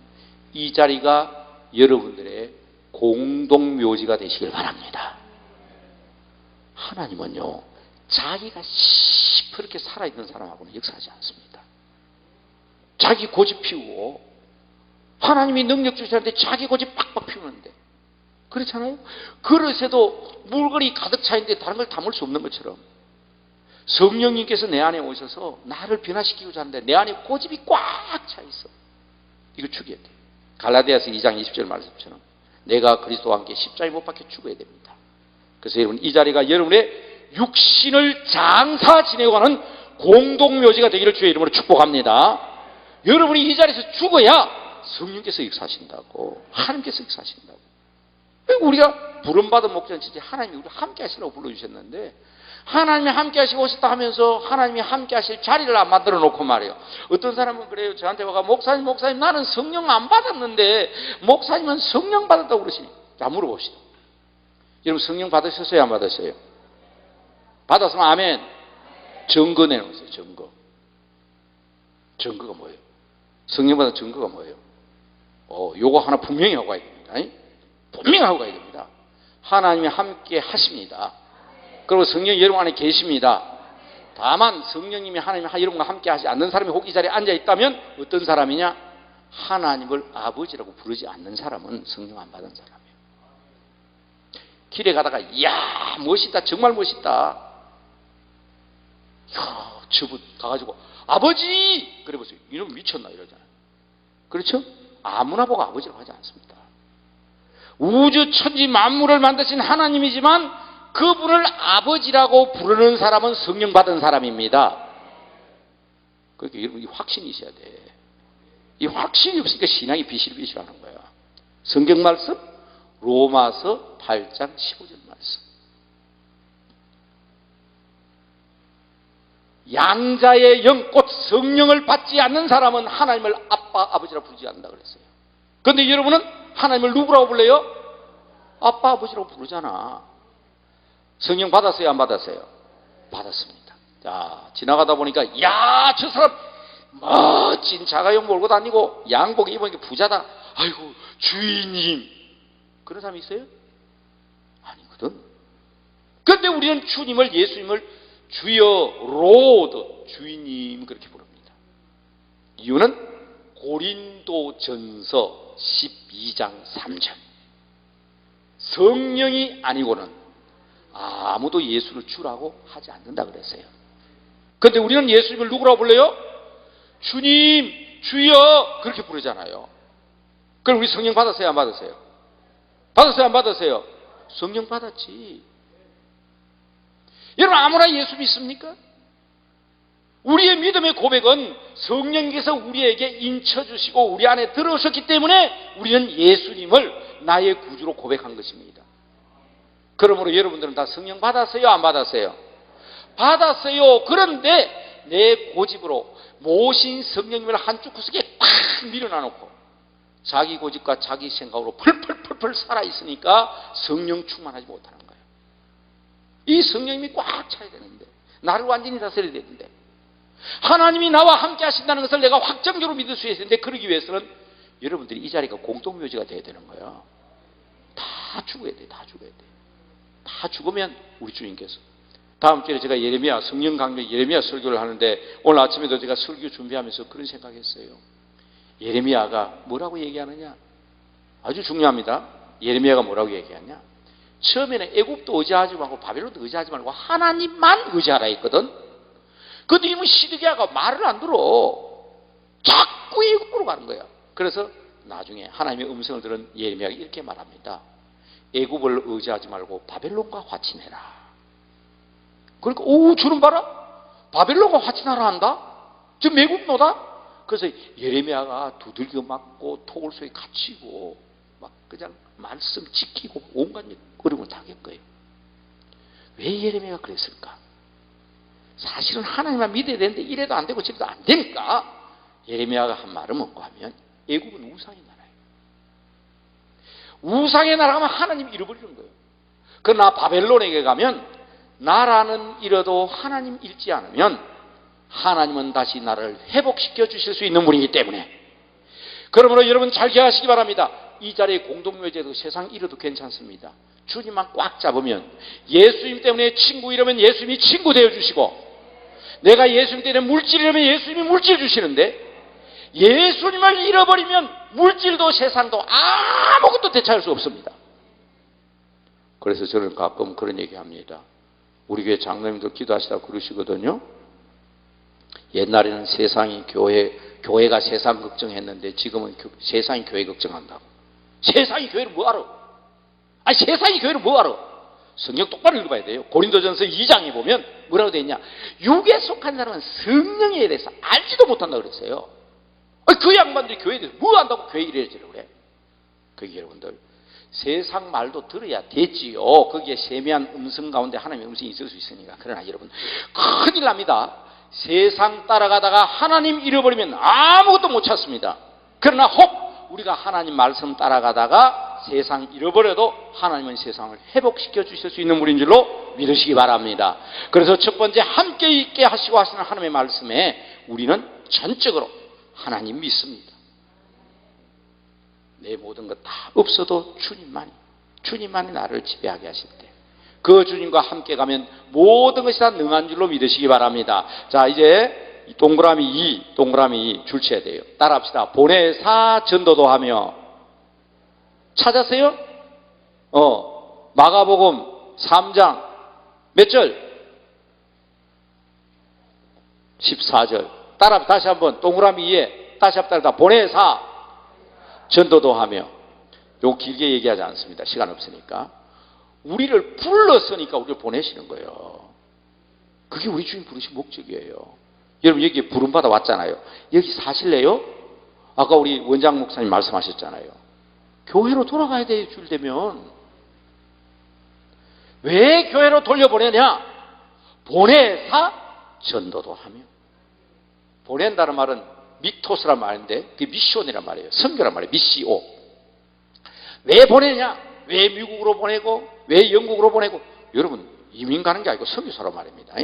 이 자리가 여러분들의 공동묘지가 되시길 바랍니다. 하나님은요, 자기가 시퍼렇게 살아있는 사람하고는 역사하지 않습니다. 자기 고집 피우고, 하나님이 능력 주시는데 자기 고집 빡빡 피우는데, 그렇잖아요? 그릇에도 물건이 가득 차 있는데 다른 걸 담을 수 없는 것처럼 성령님께서 내 안에 오셔서 나를 변화시키고자 하는데 내 안에 고집이 꽉 차 있어. 이거 죽여야 돼. 갈라디아서 2장 20절 말씀처럼 내가 그리스도와 함께 십자가에 못 박혀 죽어야 됩니다. 그래서 여러분 이 자리가 여러분의 육신을 장사 지내고 가는 공동묘지가 되기를 주의 이름으로 축복합니다. 여러분이 이 자리에서 죽어야 성령께서 역사하신다고, 하나님께서 역사하신다고. 우리가 부름받은 목자는 진짜 하나님이 우리 함께 하시라고 불러주셨는데, 하나님이 함께 하시고 오셨다 하면서 하나님이 함께 하실 자리를 안 만들어 놓고 말이에요. 어떤 사람은 그래요. 저한테 와가 목사님 나는 성령 안 받았는데 목사님은 성령 받았다고 그러시니. 자, 물어봅시다. 여러분 성령 받으셨어요? 안 받으셨어요? 받았으면 아멘. 증거 내놓으세요. 증거가 뭐예요? 성령 받은 증거가 뭐예요? 요거 하나 분명히 하고 가야 됩니다. 분명히 하고 가야 됩니다. 하나님이 함께 하십니다. 그리고 성령이 여러분 안에 계십니다. 다만 성령님이 하나님이 여러분과 함께 하지 않는 사람이 혹 이 자리에 앉아 있다면 어떤 사람이냐? 하나님을 아버지라고 부르지 않는 사람은 성령 안 받은 사람이에요. 길에 가다가 이야 멋있다, 정말 멋있다. 이야 저분 가가지고 아버지 그래 보세요. 이놈 미쳤나 이러잖아요. 그렇죠? 아무나 보고 아버지라고 하지 않습니다. 우주 천지 만물을 만드신 하나님이지만 그분을 아버지라고 부르는 사람은 성령 받은 사람입니다. 그러니까 여러분 이 확신이 있어야 돼. 이 확신이 없으니까 신앙이 비실비실하는 거야. 성경 말씀 로마서 8장 15절 말씀. 양자의 영, 곧 성령을 받지 않는 사람은 하나님을 아빠, 아버지라고 부르지 않는다 그랬어요. 그런데 여러분은 하나님을 누구라고 불러요? 아빠, 아버지라고 부르잖아. 성령 받았어요? 안 받았어요? 받았습니다. 자, 지나가다 보니까 야, 저 사람 멋진 자가용 몰고 다니고 양복 입으니까 부자다. 아이고, 주인님. 그런 사람이 있어요? 아니거든. 그런데 우리는 주님을, 예수님을 주여, 로드, 주인님 그렇게 부릅니다. 이유는 고린도전서 12장 3절. 성령이 아니고는 아무도 예수를 주라고 하지 않는다 그랬어요. 그런데 우리는 예수님을 누구라고 불러요? 주님, 주여 그렇게 부르잖아요. 그럼 우리 성령 받았어요? 안 받았어요? 받았어요? 안 받았어요? 성령 받았지. 여러분 아무나 예수 믿습니까? 우리의 믿음의 고백은 성령께서 우리에게 인쳐주시고 우리 안에 들어오셨기 때문에 우리는 예수님을 나의 구주로 고백한 것입니다. 그러므로 여러분들은 다 성령 받았어요? 안 받았어요? 받았어요. 그런데 내 고집으로 모신 성령님을 한쪽 구석에 팍 밀어놔놓고 자기 고집과 자기 생각으로 펄펄펄펄 살아있으니까 성령 충만하지 못하는 거예요. 이 성령님이 꽉 차야 되는데, 나를 완전히 다스려야 되는데, 하나님이 나와 함께 하신다는 것을 내가 확정적으로 믿을 수 있는데, 그러기 위해서는 여러분들이 이 자리가 공동묘지가 돼야 되는 거예요. 다 죽어야 돼. 다 죽어야 돼. 다 죽으면 우리 주님께서, 다음 주에 제가 예레미야 성령 강좌 예레미야 설교를 하는데 오늘 아침에도 제가 설교 준비하면서 그런 생각했어요. 예레미야가 뭐라고 얘기하느냐? 아주 중요합니다. 예레미야가 뭐라고 얘기하냐? 처음에는 애굽도 의지하지 말고 바벨론도 의지하지 말고 하나님만 의지하라 했거든. 그런데 이미 시드기야가 말을 안 들어. 자꾸 애굽으로 가는 거야. 그래서 나중에 하나님의 음성을 들은 예레미야가 이렇게 말합니다. 애굽을 의지하지 말고 바벨론과 화친해라. 그러니까 저는 봐라. 바벨론과 화친하라 한다. 지금 애굽노다. 그래서 예레미야가 두들겨 맞고 토굴 속에 갇히고 막 그냥 말씀 지키고 온갖 어려움을 다 겪어요. 왜 예레미야가 그랬을까? 사실은 하나님만 믿어야 되는데 이래도 안 되고 저래도 안 되니까 예레미야가 한 말은 뭐고 하면 애국은 우상의 나라예요. 우상의 나라 가면 하나님 잃어버리는 거예요. 그러나 바벨론에게 가면 나라는 잃어도 하나님 잃지 않으면 하나님은 다시 나라를 회복시켜 주실 수 있는 분이기 때문에, 그러므로 여러분 잘 기억하시기 바랍니다. 이 자리에 공동묘제도 세상 잃어도 괜찮습니다. 주님만 꽉 잡으면, 예수님 때문에 친구 이러면 예수님이 친구 되어주시고, 내가 예수님 때문에 물질 이러면 예수님이 물질 주시는데, 예수님을 잃어버리면 물질도 세상도 아무것도 대체할 수 없습니다. 그래서 저는 가끔 그런 얘기합니다. 우리 교회 장로님도 기도하시다 그러시거든요. 옛날에는 세상이 교회가 세상 걱정했는데 지금은 세상이 교회 걱정한다고. 세상이 교회를 뭐하러? 아니 세상이 교회를 뭐하러? 성경 똑바로 읽어봐야 돼요. 고린도전서 2장에 보면 뭐라고 되어 있냐? 육에 속한 사람은 성령에 대해서 알지도 못한다고 그랬어요. 그 양반들이 교회에 대해서 뭐 안다고 교회 이래지라고 그래? 그게 여러분들 세상 말도 들어야 되지요. 거기에 세미한 음성 가운데 하나님의 음성이 있을 수 있으니까. 그러나 여러분 큰일 납니다. 세상 따라가다가 하나님 잃어버리면 아무것도 못 찾습니다. 그러나 혹 우리가 하나님 말씀 따라가다가 세상 잃어버려도 하나님은 세상을 회복시켜 주실 수 있는 분인 줄로 믿으시기 바랍니다. 그래서 첫 번째 함께 있게 하시고 하시는 하나님의 말씀에 우리는 전적으로 하나님 믿습니다. 내 모든 것 다 없어도 주님만이 나를 지배하게 하실 때 그 주님과 함께 가면 모든 것이 다 능한 줄로 믿으시기 바랍니다. 자, 이제 동그라미 2 줄쳐야 돼요. 따라합시다. 보내사 전도도 하며. 찾았어요? 마가복음 3장 몇 절? 14절. 따라합시다. 다시 한번 동그라미 2에 다시 합시다. 보내사 전도도 하며. 요거 길게 얘기하지 않습니다. 시간 없으니까. 우리를 불렀으니까 우리를 보내시는 거예요. 그게 우리 주님 부르신 목적이에요. 여러분 여기 부름받아 왔잖아요. 여기 사실래요? 아까 우리 원장 목사님 말씀하셨잖아요. 교회로 돌아가야 될 줄 되면. 왜 교회로 돌려보내냐? 보내사 전도도 하며. 보낸다는 말은 미토스란 말인데 그게 미시온이란 말이에요. 선교란 말이에요. 미시오. 왜 보내냐? 왜 미국으로 보내고 왜 영국으로 보내고? 여러분 이민 가는 게 아니고 선교사로 말입니다.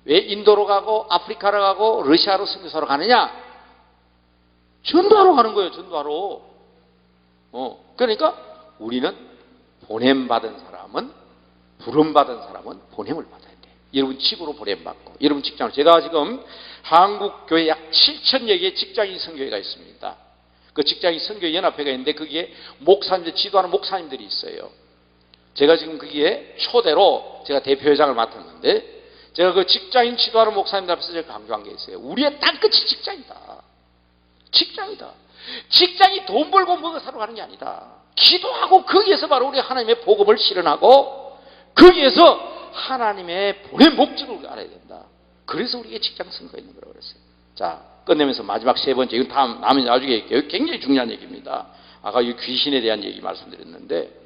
왜 인도로 가고 아프리카로 가고 러시아로 선교사로 가느냐? 전도하러 가는 거예요. 전도하러. 그러니까 우리는 보냄받은 사람은, 부름받은 사람은 보냄을 받아야 돼요. 여러분 집으로 보냄받고, 여러분 직장으로. 제가 지금 한국 교회 약 7,000여 개의 직장인 선교회가 있습니다. 그 직장인 선교회 연합회가 있는데 거기에 목사님들, 지도하는 목사님들이 있어요. 제가 지금 거기에 초대로 제가 대표회장을 맡았는데, 제가 그 직장인 지도하는 목사님들 앞에서 제가 강조한 게 있어요. 우리의 땅끝이 직장이다. 직장이다. 직장이 돈 벌고 먹어 사러 가는 게 아니다. 기도하고 거기에서 바로 우리 하나님의 복음을 실현하고 거기에서 하나님의 보낸 목적을 알아야 된다. 그래서 우리에게 직장 선거가 있는 거라고 그랬어요. 자, 끝내면서 마지막 세 번째, 이건 다음 남은 나중에 얘기해요. 굉장히 중요한 얘기입니다. 아까 이 귀신에 대한 얘기 말씀드렸는데,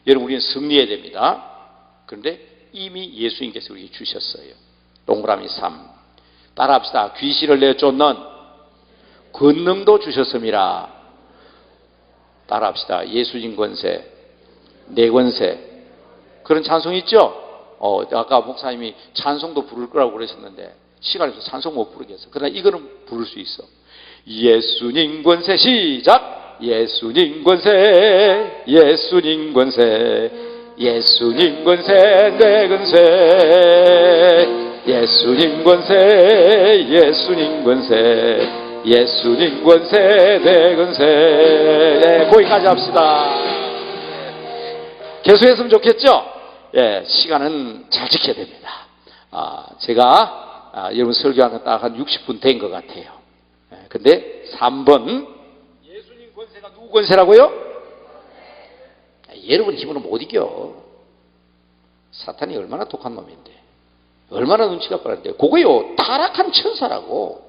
여러분 우리는 승리해야 됩니다. 그런데 이미 예수님께서 우리에게 주셨어요. 동그라미 3. 따라합시다. 귀신을 내쫓는 권능도 주셨음이라. 따라합시다. 예수님 권세, 내 권세. 그런 찬송이 있죠? 아까 목사님이 찬송도 부를 거라고 그러셨는데 시간이 없어서 찬송 못 부르겠어. 그러나 이거는 부를 수 있어. 예수님 권세. 시작. 예수님 권세, 예수님 권세, 예수님 권세, 내 권세, 예수님 권세, 예수님 권세, 예수님 권세, 내 권세. 네, 거기까지 합시다. 계속했으면 좋겠죠? 예, 시간은 잘 지켜야 됩니다. 제가 여러분 설교하는 딱 한 60분 된 것 같아요. 근데 3번 예수님 권세가 누구 권세라고요? 여러분 힘으로 못 이겨. 사탄이 얼마나 독한 놈인데, 얼마나 눈치가 빠른데. 그거요 타락한 천사라고.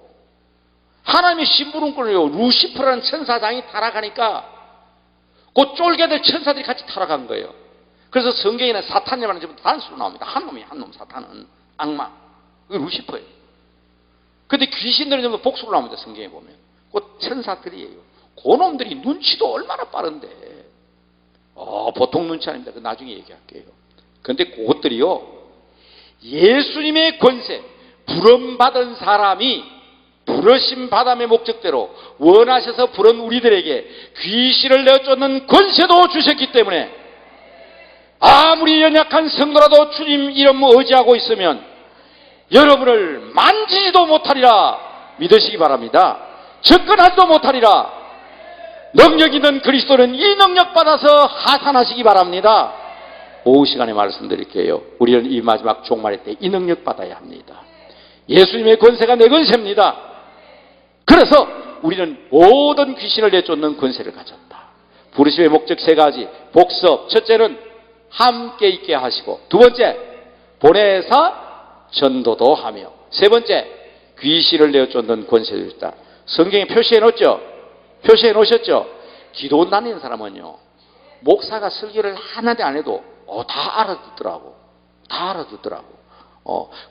하나님의 심부름꾼을요 루시퍼라는 천사장이 타락하니까 그 쫄개들 천사들이 같이 타락한 거예요. 그래서 성경에는 사탄이라는 전부 단수로 나옵니다. 한 놈 사탄은 악마, 그 루시퍼예요. 근데 귀신들은 전부 복수로 나옵니다. 성경에 보면 그 천사들이에요. 그 놈들이 눈치도 얼마나 빠른데 보통 눈치 아닙니다. 그 나중에 얘기할게요. 근데 그것들이요, 예수님의 권세, 부름받은 사람이 부르심 받음의 목적대로 원하셔서 부른 우리들에게 귀신을 내쫓는 권세도 주셨기 때문에 아무리 연약한 성도라도 주님 이름 의지하고 있으면 여러분을 만지지도 못하리라 믿으시기 바랍니다. 접근하지도 못하리라. 능력 있는 그리스도는 이 능력 받아서 하산하시기 바랍니다. 오후 시간에 말씀드릴게요. 우리는 이 마지막 종말의 때 이 능력 받아야 합니다. 예수님의 권세가 내 권세입니다. 그래서 우리는 모든 귀신을 내쫓는 권세를 가졌다. 부르심의 목적 세 가지. 복습, 첫째는 함께 있게 하시고, 두 번째 보내사 전도도 하며, 세 번째 귀신을 내쫓는 권세를 줬다. 성경에 표시해 놓죠? 표시해 놓으셨죠? 기도 다니는 사람은요, 목사가 설교를 하나도 안 해도 다 알아듣더라고. 다 알아듣더라고.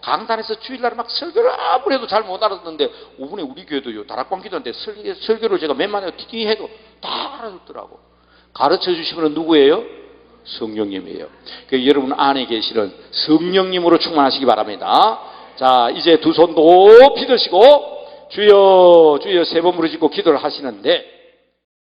강단에서 주일날 막 설교를 아무리 해도 잘 못 알아듣는데, 이번에 우리 교회도요, 다락방 기도한테 설교를 제가 몇 마디 티티 해도 다 알아듣더라고. 가르쳐 주신 분은 누구예요? 성령님이에요. 그러니까 여러분 안에 계시는 성령님으로 충만하시기 바랍니다. 자, 이제 두 손 높이 드시고 주여 주여 세 번 부르짖고 기도를 하시는데,